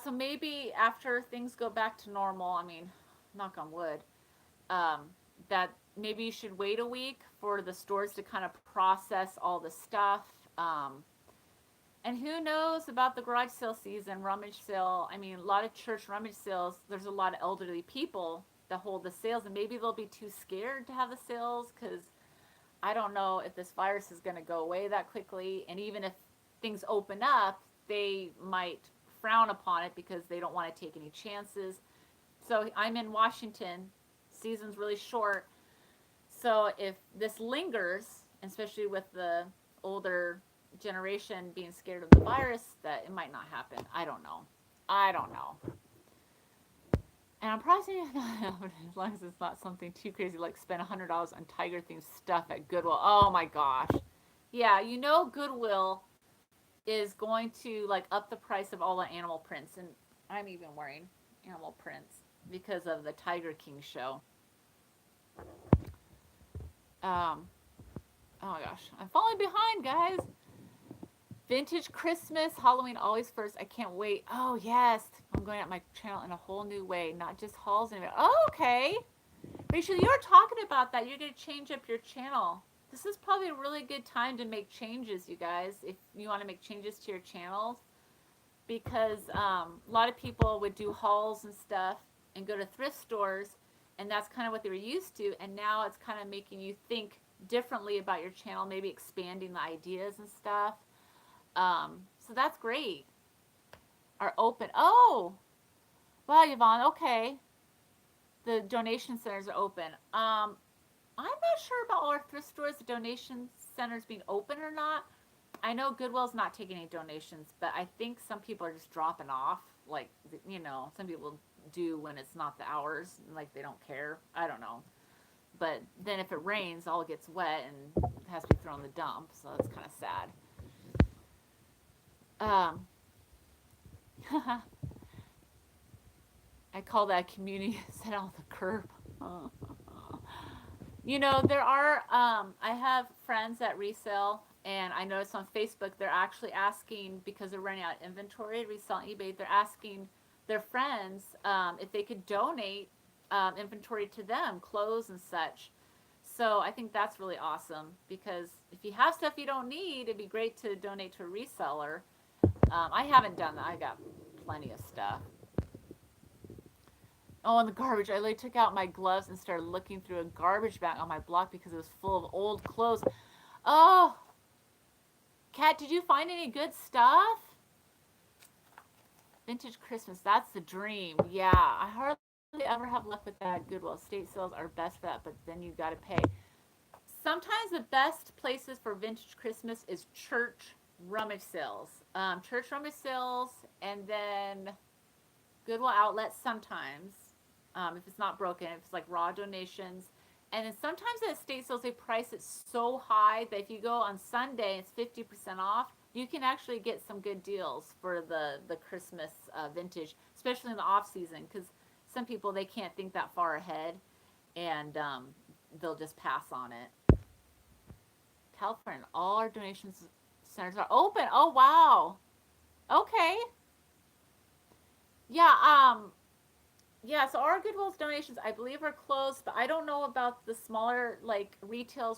so maybe after things go back to normal, I mean, knock on wood, that maybe you should wait a week for the stores to kind of process all the stuff. And who knows about the garage sale season, rummage sale. I mean, a lot of church rummage sales, there's a lot of elderly people that hold the sales, and maybe they'll be too scared to have the sales because I don't know if this virus is going to go away that quickly. And even if things open up, they might frown upon it because they don't want to take any chances. So I'm in Washington. Season's really short. So if this lingers, especially with the older generation being scared of the virus, that it might not happen. I don't know. And I'm probably as long as it's not something too crazy like spend $100 on tiger themed stuff at Goodwill. Oh my gosh. Yeah, Goodwill is going to like up the price of all the animal prints, and I'm even wearing animal prints because of the Tiger King show. Oh my gosh, I'm falling behind, guys. Vintage Christmas, Halloween always first. I can't wait. Oh yes, I'm going at my channel in a whole new way, not just hauls anymore. Oh, okay. Rachel, you were talking about that. You're going to change up your channel. this is probably a really good time to make changes, you guys, if you want to make changes to your channels, because a lot of people would do hauls and stuff and go to thrift stores, and that's kind of what they were used to, and now it's kind of making you think differently about your channel, maybe expanding the ideas and stuff. So that's great. Are open. Oh, wow, Yvonne. Okay, the donation centers are open. I'm not sure about all our thrift stores, the donation centers being open or not. I know Goodwill's not taking any donations, but I think some people are just dropping off. Like, some people do when it's not the hours, like they don't care. I don't know. But then if it rains, all gets wet and it has to be thrown in the dump, so that's kind of sad. I call that community set on the curb. There are, I have friends at Resale, and I noticed on Facebook they're actually asking, because they're running out of inventory, Resale on eBay, they're asking their friends if they could donate inventory to them, clothes and such. So I think that's really awesome, because if you have stuff you don't need, it'd be great to donate to a reseller. I haven't done that. I got plenty of stuff. Oh, and the garbage. I like took out my gloves and started looking through a garbage bag on my block because it was full of old clothes. Oh, Kat, did you find any good stuff? Vintage Christmas. That's the dream. Yeah, I hardly ever have luck with that. Goodwill estate sales are best for that, but then you got to pay. Sometimes the best places for vintage Christmas is church rummage sales. Church rummage sales, and then Goodwill outlets sometimes. If it's not broken, if it's like raw donations. And then sometimes at estate sales, they price it so high that if you go on Sunday and it's 50% off, you can actually get some good deals for the Christmas vintage, especially in the off season, because some people, they can't think that far ahead, and they'll just pass on it. California, all our donations centers are open. Oh, wow. Okay. Yeah, yeah, so our Goodwill's donations, I believe, are closed, but I don't know about the smaller, like, resale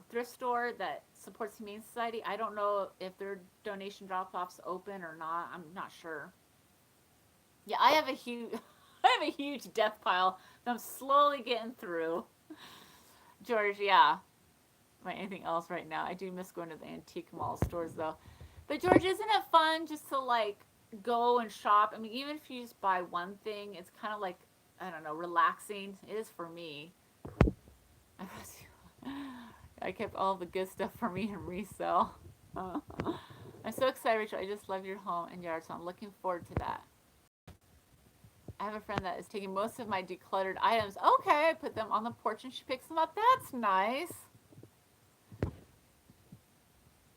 thrift store that supports Humane Society. I don't know if their donation drop-offs open or not. I'm not sure. Yeah, I have a huge, I have a huge death pile that I'm slowly getting through. George, yeah. Anything else right now? I do miss going to the antique mall stores though. But George, isn't it fun just to like go and shop? I mean, even if you just buy one thing, it's kind of like, I don't know, relaxing. It is for me. I kept all the good stuff for me in resale. I'm so excited, Rachel. I just love your home and yard, so I'm looking forward to that. I have a friend that is taking most of my decluttered items. Okay, I put them on the porch and she picks them up. That's nice.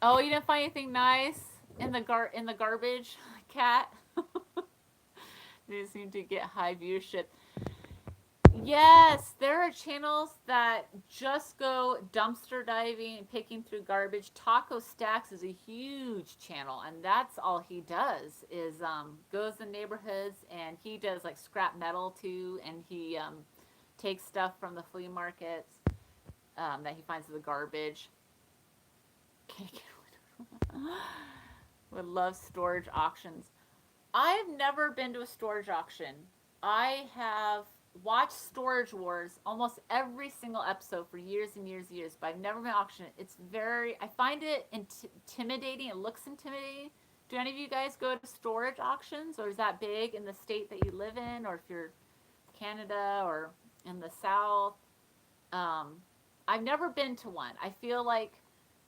Oh, you didn't find anything nice in the garbage, Cat? They seem to get high viewership. Yes, there are channels that just go dumpster diving and picking through garbage. Taco Stacks is a huge channel, and that's all he does is goes in neighborhoods, and he does like scrap metal too, and he takes stuff from the flea markets that he finds in the garbage. Would love storage auctions. I've never been to a storage auction. I have watched Storage Wars almost every single episode for years and years and years, but I've never been to auction. It's very, I find it intimidating. It looks intimidating. Do any of you guys go to storage auctions, or is that big in the state that you live in, or if you're Canada or in the South? I've never been to one. I feel like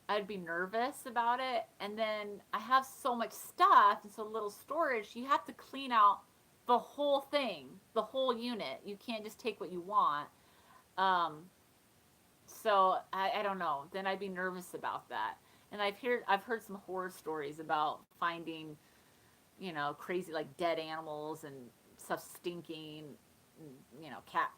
I'd be nervous about it, and then I have so much stuff and so little storage, you have to clean out the whole thing, the whole unit. You can't just take what you want. So I don't know. Then I'd be nervous about that. And I've heard some horror stories about finding, crazy like dead animals and stuff stinking, cat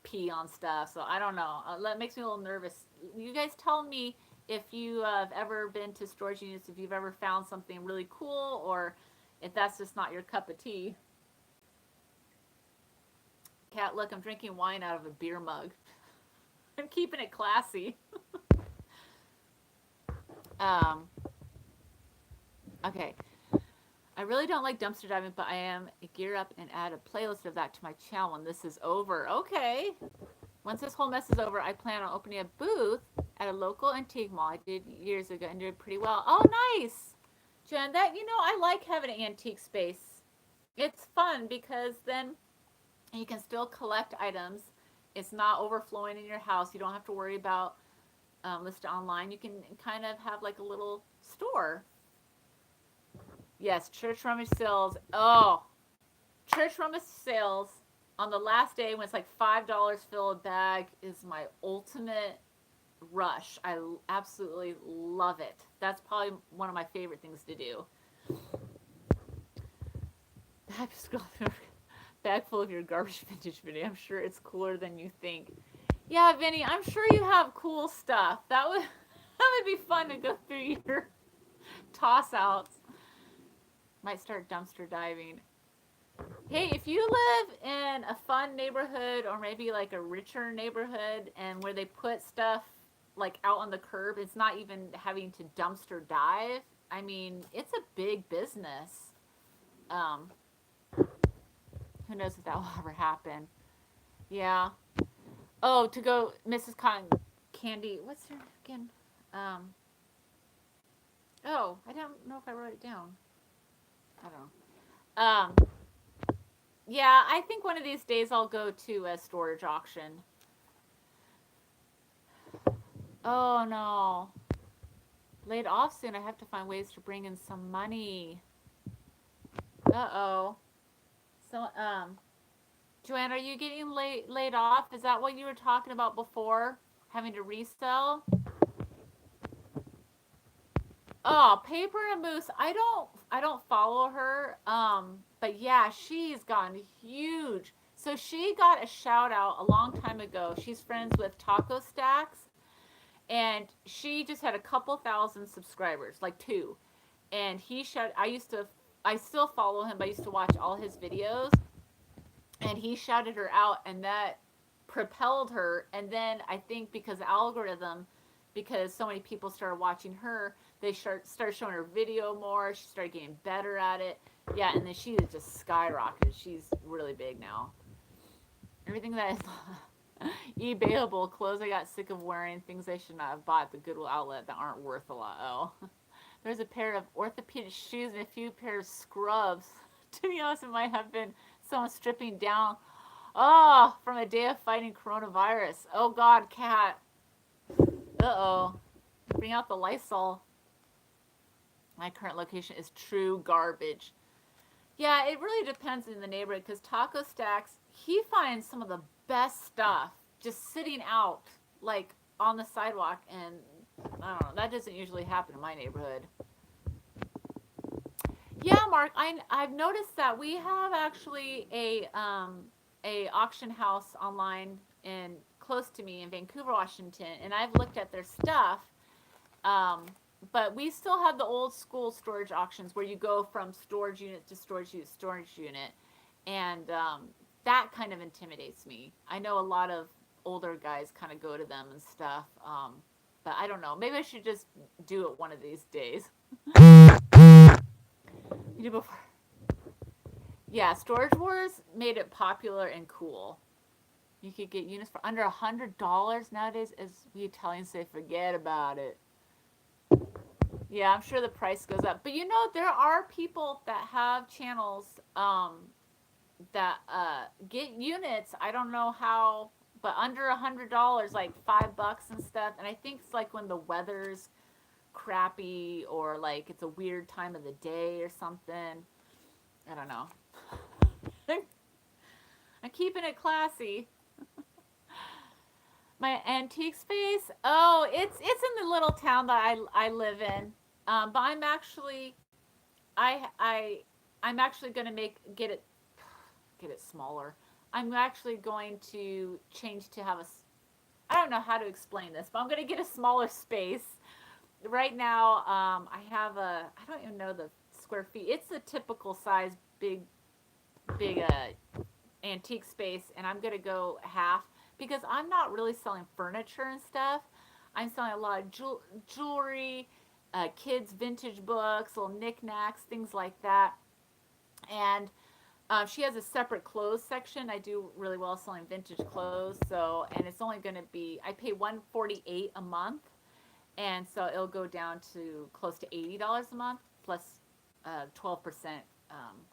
pee on stuff. So I don't know. That makes me a little nervous. You guys tell me if you have ever been to storage units, if you've ever found something really cool, or if that's just not your cup of tea. Cat, look, I'm drinking wine out of a beer mug. I'm keeping it classy. Um, okay. I really don't like dumpster diving, but I am gear up and add a playlist of that to my channel when this is over. Okay. Once this whole mess is over, I plan on opening a booth at a local antique mall I did years ago and did pretty well. Oh, nice, Jen. That I like having an antique space. It's fun because then you can still collect items. It's not overflowing in your house. You don't have to worry about listed online. You can kind of have like a little store. Yes, church rummage sales. Oh, church rummage sales on the last day when it's like $5 fill a bag is my ultimate rush. I absolutely love it. That's probably one of my favorite things to do. Bag full of your garbage vintage video. I'm sure it's cooler than you think. Yeah, Vinny, I'm sure you have cool stuff. That would that would be fun to go through your toss outs. Might start dumpster diving. Hey, if you live in a fun neighborhood or maybe like a richer neighborhood and where they put stuff like out on the curb, it's not even having to dumpster dive. I mean, it's a big business. Um, who knows if that will ever happen? Yeah. Oh, to go, Mrs. Cotton Candy. What's her again? Um. Oh, I don't know if I wrote it down. I don't know. Yeah, I think one of these days I'll go to a storage auction. Oh no. Laid off soon. I have to find ways to bring in some money. Uh-oh. So, Joanne, are you getting laid off? Is that what you were talking about before? Having to resell? Oh, Paper and Moose. I don't follow her. But yeah, she's gotten huge. So she got a shout out a long time ago. She's friends with Taco Stacks, and she just had a couple thousand subscribers, like two. And he shout. I still follow him. But I used to watch all his videos, and he shouted her out, and that propelled her. And then I think because the algorithm, because so many people started watching her, they started showing her video more. She started getting better at it. Yeah, and then she just skyrocketed. She's really big now. Everything that is eBayable, clothes I got sick of wearing, things I should not have bought at the Goodwill outlet that aren't worth a lot. Oh, there's a pair of orthopedic shoes and a few pairs of scrubs. To be honest, it might have been someone stripping down. Oh, from a day of fighting coronavirus. Oh God, cat. Uh-oh. Bring out the Lysol. My current location is true garbage. Yeah, it really depends in the neighborhood because Taco Stacks, he finds some of the best stuff just sitting out, like on the sidewalk, and I don't know, that doesn't usually happen in my neighborhood. Yeah, Mark, I've noticed that we have actually a auction house online in close to me in Vancouver, Washington, and I've looked at their stuff. Um, but we still have the old school storage auctions where you go from storage unit to storage unit, and that kind of intimidates me. I know a lot of older guys kind of go to them and stuff, but I don't know. Maybe I should just do it one of these days. You do before. Yeah, Storage Wars made it popular and cool. You could get units for under $100 nowadays. As we Italians say, forget about it. Yeah, I'm sure the price goes up. But there are people that have channels that get units. I don't know how, but under $100, like $5 and stuff. And I think it's like when the weather's crappy or like it's a weird time of the day or something. I don't know. I'm keeping it classy. My antique space. Oh, it's in the little town that I live in. But I'm actually gonna get it smaller. I'm actually going to change to have I don't know how to explain this, but I'm gonna get a smaller space. Right now, I don't even know the square feet. It's a typical size, big antique space, and I'm gonna go half. because I'm not really selling furniture and stuff. I'm selling a lot of jewelry, kids' vintage books, little knickknacks, things like that. And she has a separate clothes section. I do really well selling vintage clothes, so and it's only going to be I pay $148 a month, and so it'll go down to close to $80 a month plus 12%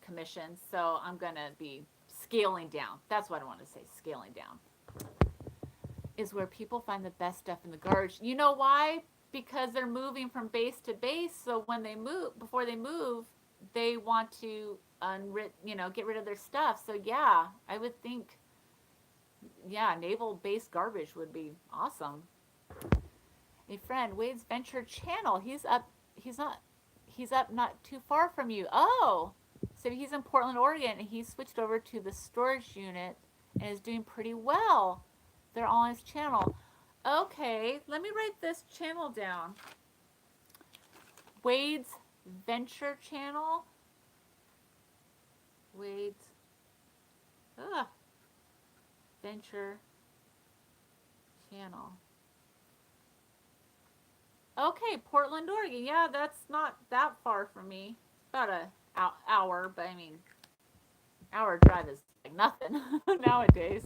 commission. So I'm going to be scaling down. That's what I want to say. Scaling down is where people find the best stuff in the garbage. You know why? Because they're moving from base to base. So when they move, before they move, they want to get rid of their stuff. So yeah, I would think, yeah, naval based garbage would be awesome. A friend, Wade's Venture Channel. He's up. He's not. He's up not too far from you. Oh, so he's in Portland, Oregon, and he switched over to the storage unit and is doing pretty well. They're all on his channel. Okay, let me write this channel down. Wade's Venture Channel. Wade's Venture Channel. Okay, Portland, Oregon. Yeah, that's not that far from me. About a hour, but I mean, hour drive is like nothing nowadays.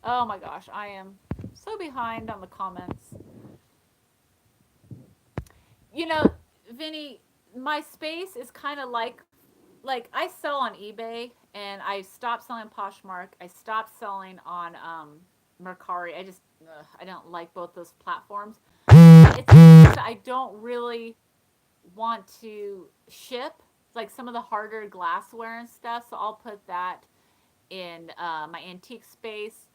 Oh my gosh, I am so behind on the comments. You know, Vinny, my space is kind of like I sell on eBay, and I stopped selling Poshmark. I stopped selling on Mercari. I don't like both those platforms. It's I don't really want to ship like some of the harder glassware and stuff, so I'll put that in my antique space.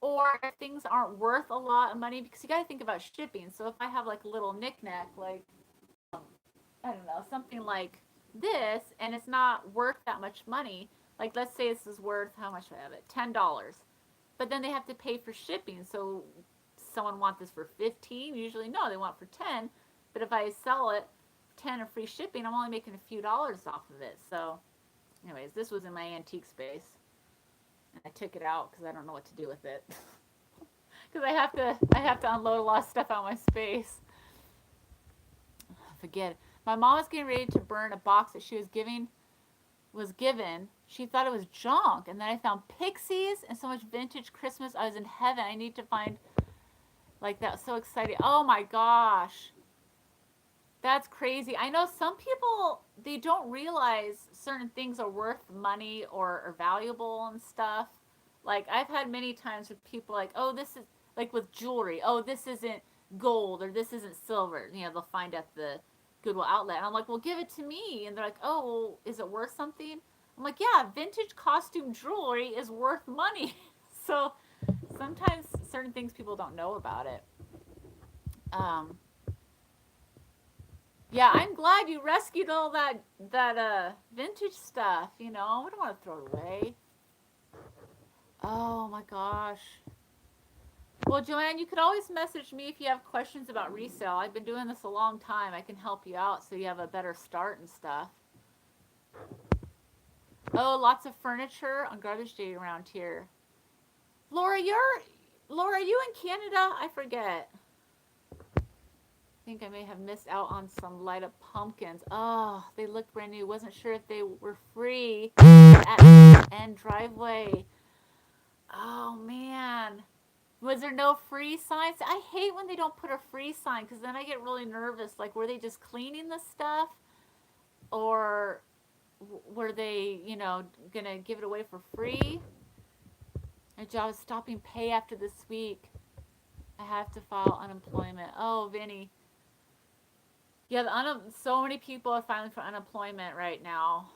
Or if things aren't worth a lot of money, because you got to think about shipping. So if I have like a little knickknack, like I don't know, something like this, and it's not worth that much money. Like let's say this is worth, how much do I have it? $10. But then they have to pay for shipping. So someone want this for 15? Usually no, they want for 10. But if I sell it 10 and free shipping, I'm only making a few dollars off of it. So anyways, this was in my antique space. And I took it out because I don't know what to do with it. Because I have to unload a lot of stuff out of my space. Forget it. My mom was getting ready to burn a box that she was given. She thought it was junk, and then I found pixies and so much vintage Christmas. I was in heaven. I need to find like that. So excited. Oh my gosh. That's crazy. I know some people, they don't realize certain things are worth money or are valuable and stuff. Like I've had many times with people like, oh, this is like with jewelry. Oh, this isn't gold or this isn't silver. You know, they'll find at the Goodwill outlet. And I'm like, well, give it to me. And they're like, oh, well, is it worth something? I'm like, yeah, vintage costume jewelry is worth money. So sometimes certain things people don't know about it. Yeah, I'm glad you rescued all that vintage stuff. You know, I don't want to throw it away. Oh my gosh. Well, Joanne, you could always message me if you have questions about resale. I've been doing this a long time. I can help you out so you have a better start and stuff. Oh, lots of furniture on garbage day around here. Laura, are you in Canada? I forget. I think I may have missed out on some light up pumpkins. Oh, they looked brand new. Wasn't sure if they were free at the end driveway. Oh man. Was there no free signs? I hate when they don't put a free sign because then I get really nervous. Like, were they just cleaning the stuff? Or were they, going to give it away for free? My job is stopping pay after this week. I have to file unemployment. Oh, Vinny. Yeah, so many people are filing for unemployment right now.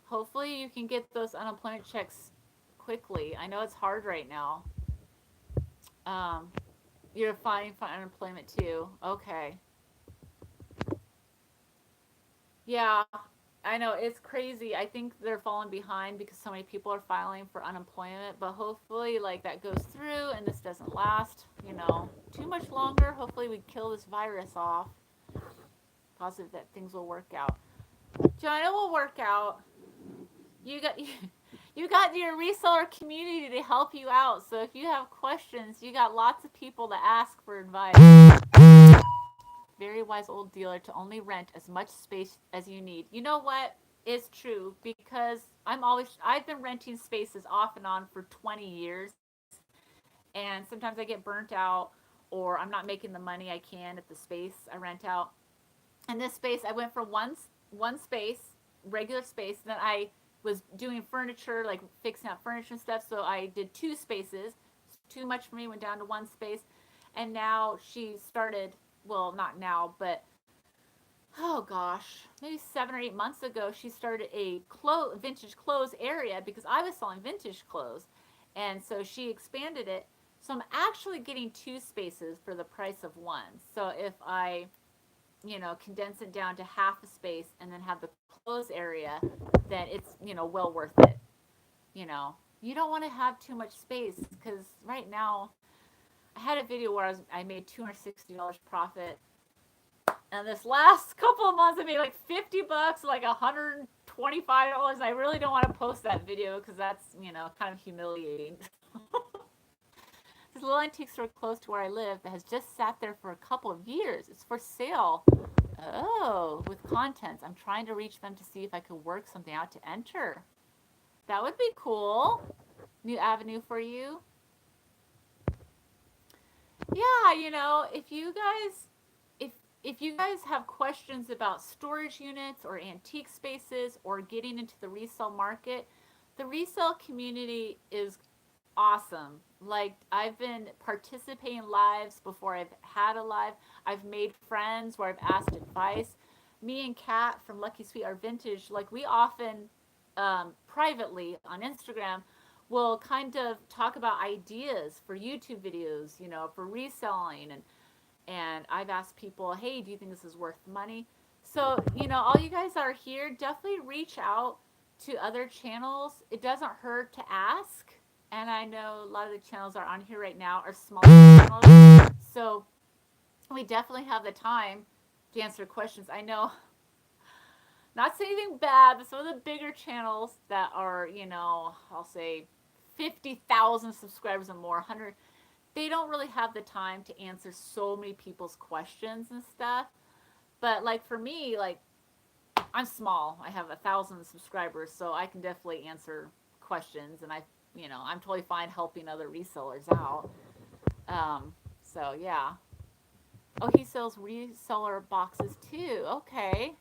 Hopefully you can get those unemployment checks quickly. I know it's hard right now. You're filing for unemployment too. Okay. Yeah, I know it's crazy. I think they're falling behind because so many people are filing for unemployment, but hopefully like that goes through and this doesn't last, too much longer. Hopefully we kill this virus off. Positive that things will work out. Joanna will work out. You got your reseller community to help you out. So if you have questions, you got lots of people to ask for advice. Very wise old dealer to only rent as much space as you need. You know what? It's true because I've been renting spaces off and on for 20 years, and sometimes I get burnt out or I'm not making the money I can at the space I rent out. In this space, I went for one space, regular space. Then I was doing furniture, like fixing up furniture and stuff. So I did two spaces. It's too much for me. Went down to one space, and now she started. Well, not now, but oh gosh, maybe 7 or 8 months ago, she started a vintage clothes area because I was selling vintage clothes, and so she expanded it. So I'm actually getting two spaces for the price of one. So if I condense it down to half a space and then have the clothes area, then it's, well worth it. You don't want to have too much space because right now I had a video where I made $260 profit. And this last couple of months I made like $50, like $125. I really don't want to post that video because that's, kind of humiliating. This little antique store close to where I live that has just sat there for a couple of years. It's for sale. Oh, with contents. I'm trying to reach them to see if I could work something out to enter. That would be cool. New avenue for you. Yeah, if you guys have questions about storage units or antique spaces or getting into the resale market, the resale community is awesome. Like, I've been participating in lives before I've had a live. I've made friends where I've asked advice. Me and Kat from Lucky Sweet Art Vintage, like, we often privately on Instagram will kind of talk about ideas for YouTube videos, for reselling, and I've asked people, hey, do you think this is worth money? So, all you guys are here, definitely reach out to other channels. It doesn't hurt to ask. And I know a lot of the channels are on here right now are smaller channels. So we definitely have the time to answer questions. I know, not saying anything bad, but some of the bigger channels that are, I'll say 50,000 subscribers and more, 100, they don't really have the time to answer so many people's questions and stuff. But like for me, like, I'm small. I have 1,000 subscribers, so I can definitely answer questions, and I'm totally fine helping other resellers out. So yeah. Oh, he sells reseller boxes too. Okay.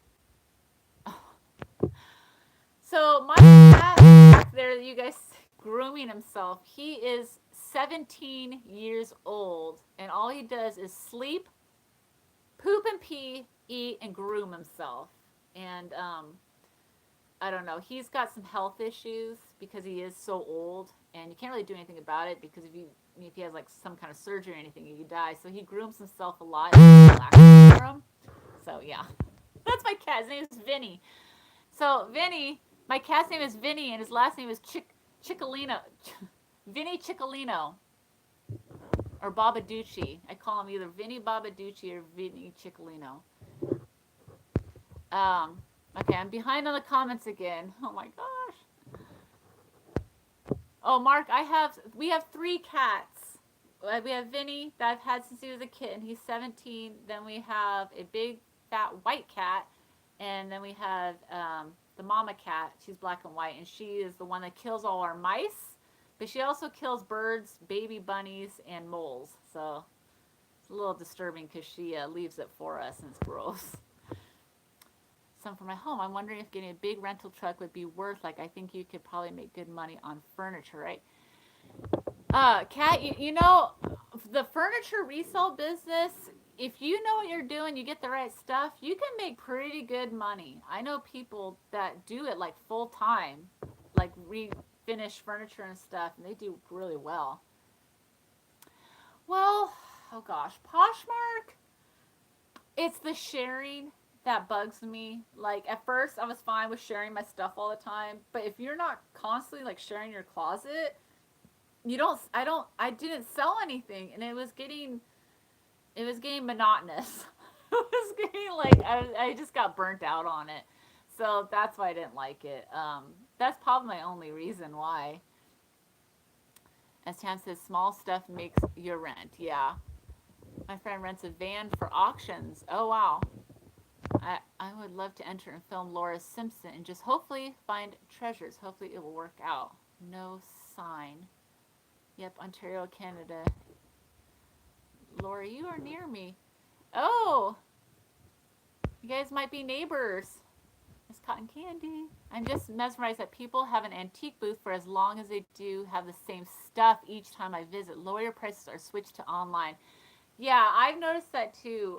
So my cat there, you guys, grooming himself. He is 17 years old, and all he does is sleep, poop and pee, eat, and groom himself. And I don't know. He's got some health issues because he is so old, and you can't really do anything about it because if he has like some kind of surgery or anything, he could die. So he grooms himself a lot. For him. So yeah, that's my cat. His name is Vinny. So Vinny, my cat's name is Vinny, and his last name is Ciccolino. Vinny Ciccolino. Or Babaducci. I call him either Vinny Babaducci or Vinny Ciccolino. Okay, I'm behind on the comments again. Oh my gosh. Oh, Mark, we have 3 cats. We have Vinny that I've had since he was a kitten. He's 17. Then we have a big fat white cat, and then we have the mama cat. She's black and white, and she is the one that kills all our mice. But she also kills birds, baby bunnies, and moles. So it's a little disturbing because she leaves it for us, and it's gross. Some for my home. I'm wondering if getting a big rental truck would be worth. Like, I think you could probably make good money on furniture, right? Kat, the furniture resale business, if you know what you're doing, you get the right stuff, you can make pretty good money. I know people that do it like full time, like refinish furniture and stuff, and they do really well. Well, oh gosh, Poshmark, it's the sharing that bugs me. Like, at first I was fine with sharing my stuff all the time, but if you're not constantly like sharing your closet, I didn't sell anything, and it was getting monotonous. It was getting like I just got burnt out on it. So that's why I didn't like it. That's probably my only reason why. As Tam says, small stuff makes your rent. Yeah. My friend rents a van for auctions. Oh, wow. I would love to enter and film Laura Simpson and just hopefully find treasures. Hopefully it will work out. No sign. Yep, Ontario, Canada. Laura, you are near me. Oh, you guys might be neighbors. It's cotton candy. I'm just mesmerized that people have an antique booth for as long as they do have the same stuff each time I visit. Lower prices are switched to online. Yeah, I've noticed that too.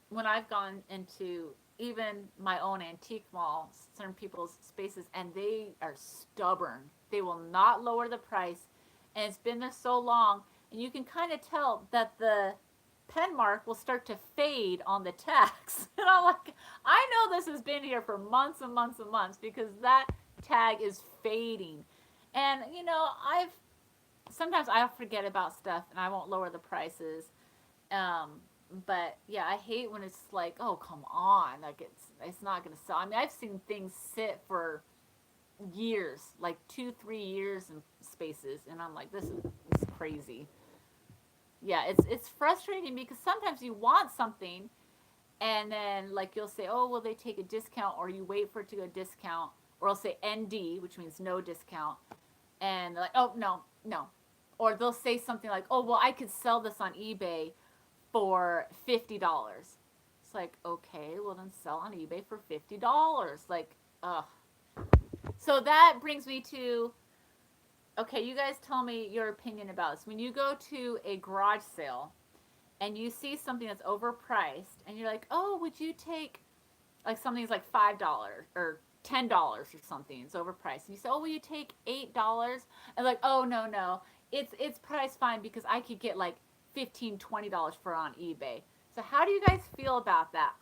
When I've gone into even my own antique mall, certain people's spaces, and they are stubborn. They will not lower the price, and it's been there so long, and you can kind of tell that the pen mark will start to fade on the tags. And I'm like, I know this has been here for months and months and months because that tag is fading. And you know, sometimes I forget about stuff and I won't lower the prices. But yeah, I hate when it's like, oh come on, like it's not gonna sell. I mean, I've seen things sit for years, like 2-3 years in spaces, and I'm like, this is crazy. Yeah, it's frustrating because sometimes you want something, and then like you'll say, oh, will they take a discount, or you wait for it to go discount, or I'll say ND, which means no discount, and they're like, oh no, no, or they'll say something like, oh well, I could sell this on eBay for $50. It's like, okay, well then sell on eBay for $50. Like, ugh. So that brings me to, okay, you guys tell me your opinion about this. When you go to a garage sale and you see something that's overpriced and you're like, oh, would you take, like something's like $5 or $10 or something, it's overpriced. And you say, oh, will you take $8? And like, oh, no, no, it's priced fine because I could get like $15-$20 for it on eBay. So how do you guys feel about that?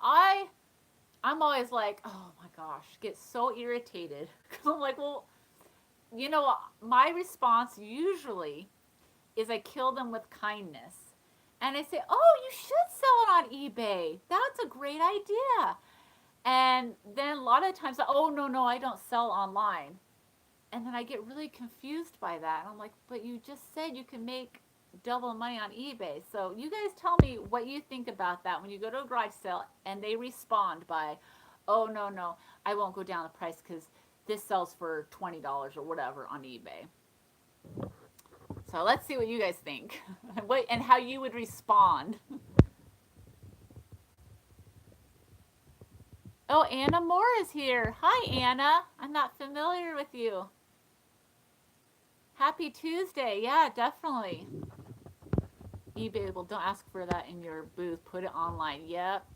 I'm always like, oh my gosh, get so irritated because I'm like, well, you know, my response usually is I kill them with kindness. And I say, oh, you should sell it on eBay. That's a great idea. And then a lot of times, oh, no, no, I don't sell online. And then I get really confused by that. And I'm like, but you just said you can make double money on eBay. So you guys tell me what you think about that when you go to a garage sale and they respond by, oh, no, no, I won't go down the price because this sells for $20 or whatever on eBay. So let's see what you guys think and how you would respond. Oh, Anna Moore is here. Hi, Anna. I'm not familiar with you. Happy Tuesday. Yeah, definitely. eBay, well, don't ask for that in your booth. Put it online. Yep.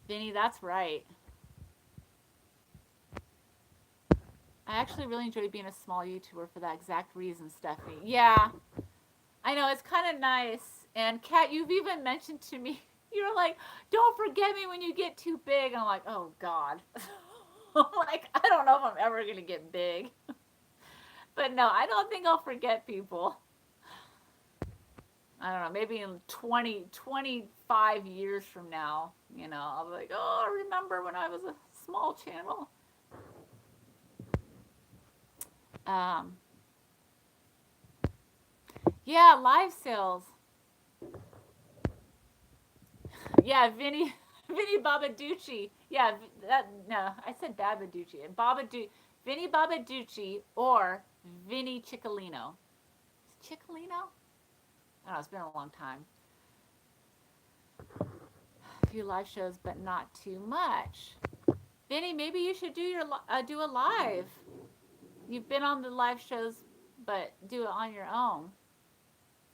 Vinny, that's right. I actually really enjoy being a small YouTuber for that exact reason, Stephanie. Yeah, I know, it's kind of nice. And Kat, you've even mentioned to me, you're like, don't forget me when you get too big. And I'm like, oh God. Like, I don't know if I'm ever going to get big. But no, I don't think I'll forget people. I don't know, maybe in 25 years from now, you know, I'll be like, oh, I remember when I was a small channel. Yeah, live sales. Yeah, Vinny Babaducci. Yeah, no, I said Babaducci. Vinny Babaducci or Vinny Ciccolino. Ciccolino? I don't know, it's been a long time. A few live shows, but not too much. Vinny, maybe you should do a live. You've been on the live shows, but do it on your own.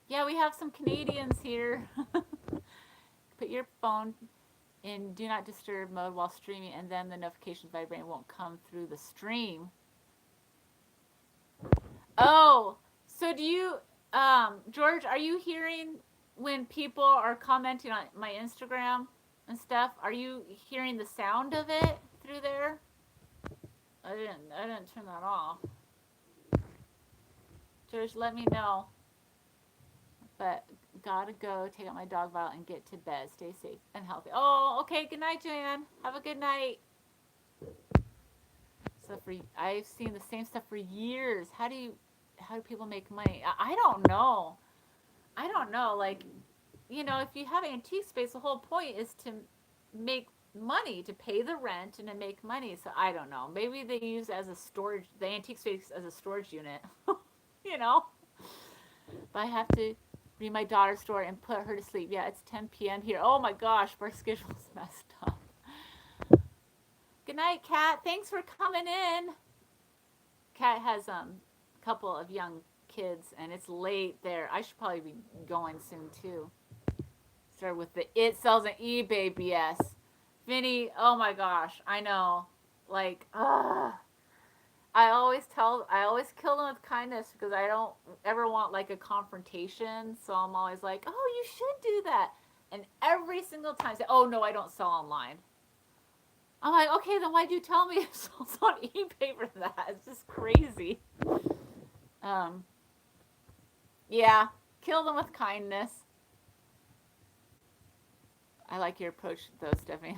Yeah, we have some Canadians here. Put your phone in do not disturb mode while streaming, and then the notifications vibrating won't come through the stream. Oh, so do you, George, are you hearing when people are commenting on my Instagram and stuff? Are you hearing the sound of it through there? I didn't turn that off. George, let me know. But gotta go take out my dog Violet and get to bed. Stay safe and healthy. Oh, okay. Good night, Joanne. Have a good night. So I've seen the same stuff for years. How do people make money? I don't know. I don't know. Like, if you have antique space, the whole point is to make money, to pay the rent and to make money. So I don't know. Maybe they use as a storage, the antique space as a storage unit. you know. But I have to read my daughter's story and put her to sleep. Yeah, it's 10 p.m. here. Oh my gosh, our schedule's messed up. Good night, Kat. Thanks for coming in. Kat has a couple of young kids, and it's late there. I should probably be going soon too. Start with the it sells on eBay BS. Vinny, oh my gosh, I know. Like, I always kill them with kindness because I don't ever want like a confrontation. So I'm always like, oh, you should do that. And every single time, say, oh no, I don't sell online. I'm like, okay, then why'd you tell me it sells on eBay for that? It's just crazy. Yeah, kill them with kindness. I like your approach though, Stephanie.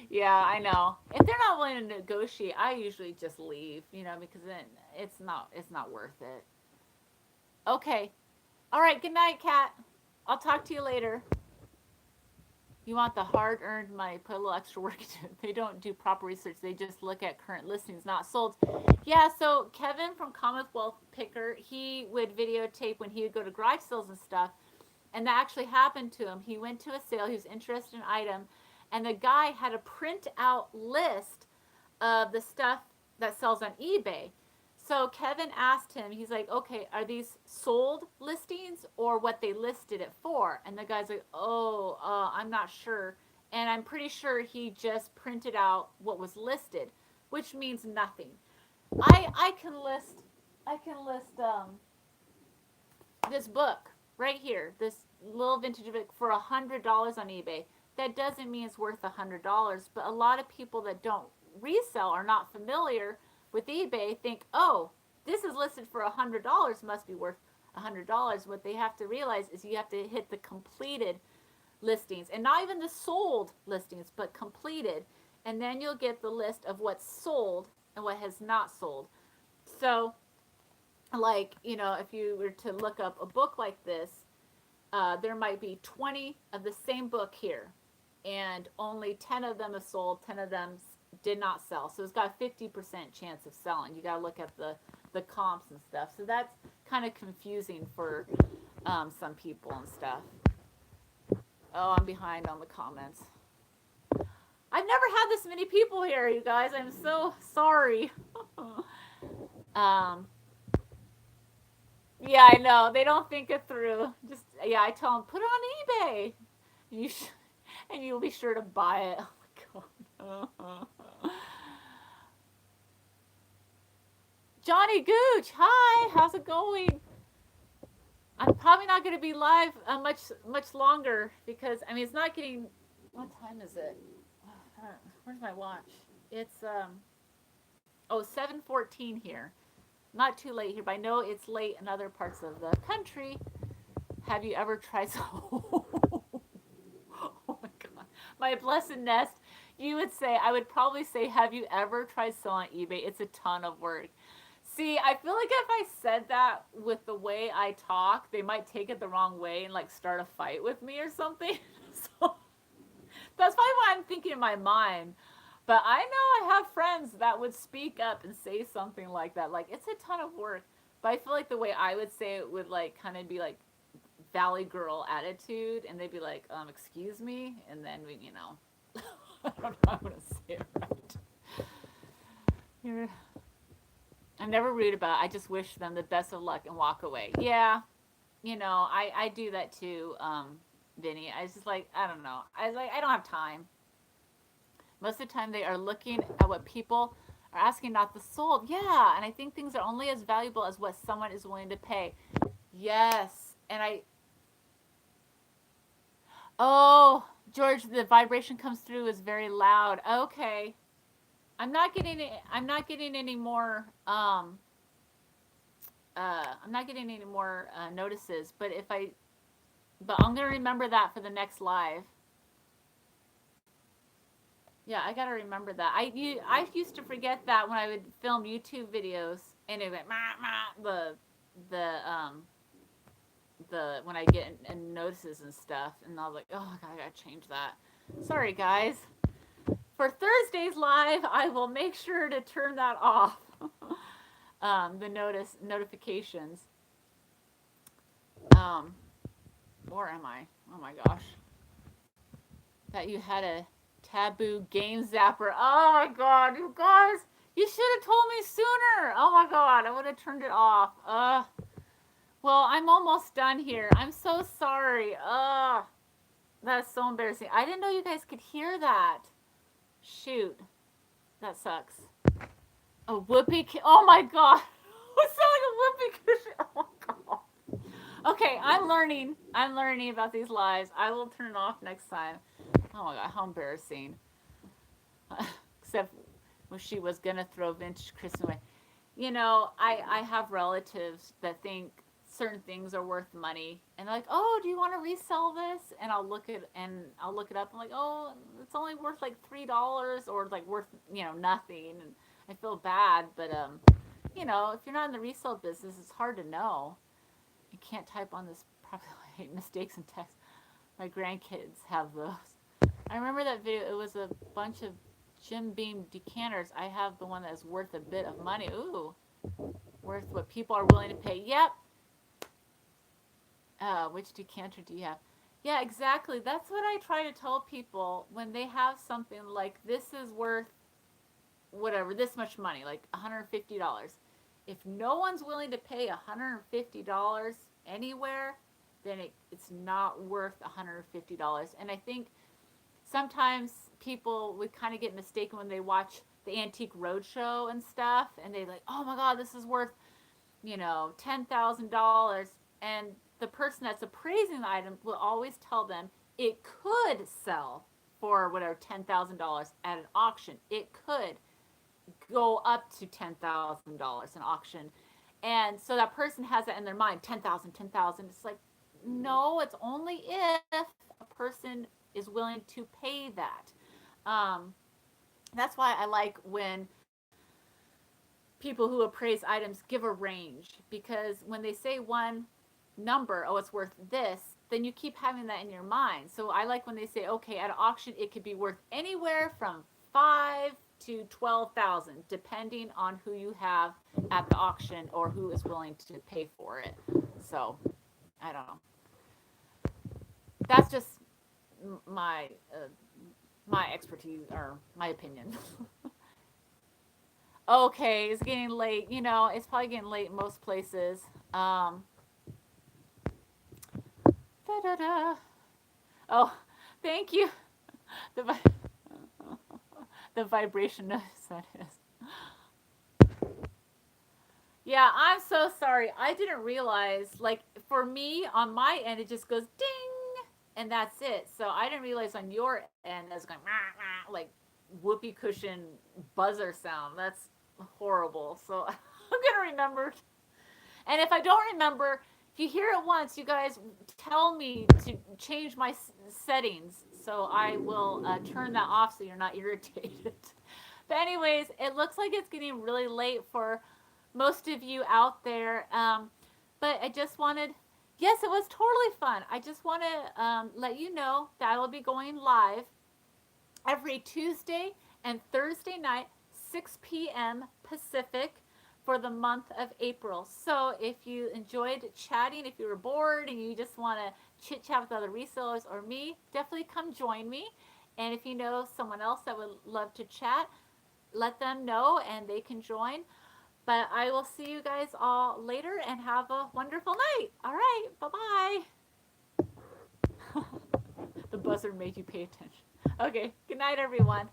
Yeah, I know. If they're not willing to negotiate, I usually just leave, because then it's not worth it. Okay. All right, good night, Kat. I'll talk to you later. You want the hard-earned money, put a little extra work into it. They don't do proper research. They just look at current listings, not sold. Yeah, so Kevin from Commonwealth Picker, he would videotape when he would go to garage sales and stuff. And that actually happened to him. He went to a sale. He was interested in an item. And the guy had a print out list of the stuff that sells on eBay. So Kevin asked him, he's like, okay, are these sold listings or what they listed it for? And the guy's like, I'm not sure. And I'm pretty sure he just printed out what was listed, which means nothing. I can list this book right here, this little vintage book for $100 on eBay. That doesn't mean it's worth $100, but a lot of people that don't resell are not familiar with eBay think, oh, this is listed for $100, must be worth $100. What they have to realize is you have to hit the completed listings, and not even the sold listings, but completed, and then you'll get the list of what's sold and what has not sold. So, like, if you were to look up a book like this, there might be 20 of the same book here, and only 10 of them have sold, 10 of them did not sell. So it's got a 50% chance of selling. You got to look at the comps and stuff. So that's kind of confusing for some people and stuff. Oh, I'm behind on the comments. I've never had this many people here, you guys. I'm so sorry. Yeah, I know. They don't think it through. I tell them, put it on eBay. And you'll be sure to buy it. Oh my God. Johnny Gooch, hi. How's it going? I'm probably not going to be live much longer because it's not getting. What time is it? Where's my watch? It's 7:14 here. Not too late here, but I know it's late in other parts of the country. Have you ever tried Oh my God. My blessed nest. I would probably say, have you ever tried selling on eBay? It's a ton of work. See, I feel like if I said that with the way I talk, they might take it the wrong way and like start a fight with me or something. So that's probably what I'm thinking in my mind. But I know I have friends that would speak up and say something like that. Like, it's a ton of work. But I feel like the way I would say it would like kind of be like Valley Girl attitude. And they'd be like, excuse me? And then we, I don't know how to say it right. I'm never rude about it. I just wish them the best of luck and walk away. Yeah. I do that too, Vinny. I was just like, I don't know. I don't have time. Most of the time they are looking at what people are asking, not the sold. Yeah, and I think things are only as valuable as what someone is willing to pay. Yes. And oh, George, the vibration comes through is very loud. Okay. I'm not getting any more I'm not getting any more notices, but I'm going to remember that for the next live. Yeah, I gotta remember that. I used to forget that when I would film YouTube videos and it went mah, mah, the when I get in notices and stuff, and I was like, oh god, I gotta change that. Sorry guys. For Thursday's live, I will make sure to turn that off. The notifications. Um, or am I? Oh my gosh. That you had a taboo game zapper. Oh my god, you guys, you should have told me sooner. Oh my god, I would have turned it off. Well, I'm almost done here. I'm so sorry. That's so embarrassing. I didn't know you guys could hear that. Shoot, that sucks. A whoopee. Oh my god, it sounded like a whoopee cushion. Oh my god. Okay, I'm learning. I'm learning about these lives. I will turn it off next time. Oh my god, how embarrassing. Except when she was gonna throw vintage Christmas away. You know, I have relatives that think certain things are worth money, and they're like, "Oh, do you want to resell this?" And I'll look it up. I'm like, "Oh, it's only worth like $3, or it's like worth nothing." And I feel bad, but if you're not in the resale business, it's hard to know. You can't type on this. Probably hate mistakes in text. My grandkids have those. I remember that video. It was a bunch of Jim Beam decanters. I have the one that's worth a bit of money. Ooh, worth what people are willing to pay. Yep. Which decanter do you have? Yeah, exactly. That's what I try to tell people when they have something like this is worth whatever, this much money, like $150. If no one's willing to pay $150 anywhere, then it's not worth $150. And I think sometimes people would kind of get mistaken when they watch the Antique Roadshow and stuff, and they like, oh my god, this is worth $10,000, and the person that's appraising the item will always tell them it could sell for whatever $10,000 at an auction. It could go up to $10,000 in auction, and so that person has that in their mind, 10,000, 10,000. It's like, no, it's only if a person is willing to pay that. Um, that's why I like when people who appraise items give a range, because when they say one number, oh, it's worth this, then you keep having that in your mind. So I like when they say, okay, at an auction, it could be worth anywhere from 5 to 12,000, depending on who you have at the auction or who is willing to pay for it. So I don't know. That's just my my expertise or my opinion. Okay, it's getting late. It's probably getting late in most places. Da da da. Oh, thank you. The the vibration noise that is. Yeah, I'm so sorry. I didn't realize. Like for me, on my end, it just goes ding, and that's it. So I didn't realize on your end that's going rah, rah, like whoopee cushion buzzer sound. That's horrible. So I'm gonna remember. And if I don't remember, if you hear it once, you guys tell me to change my settings, so I will turn that off so you're not irritated. But anyways, it looks like it's getting really late for most of you out there. But I just wanted, yes, it was totally fun. I just want to let you know that I will be going live every Tuesday and Thursday night, 6 p.m. Pacific, for the month of April. So if you enjoyed chatting, if you were bored and you just want to chit chat with other resellers or me, definitely come join me. And if you know someone else that would love to chat, let them know and they can join. But I will see you guys all later and have a wonderful night. All right, bye bye. The buzzer made you pay attention. Okay, good night, everyone.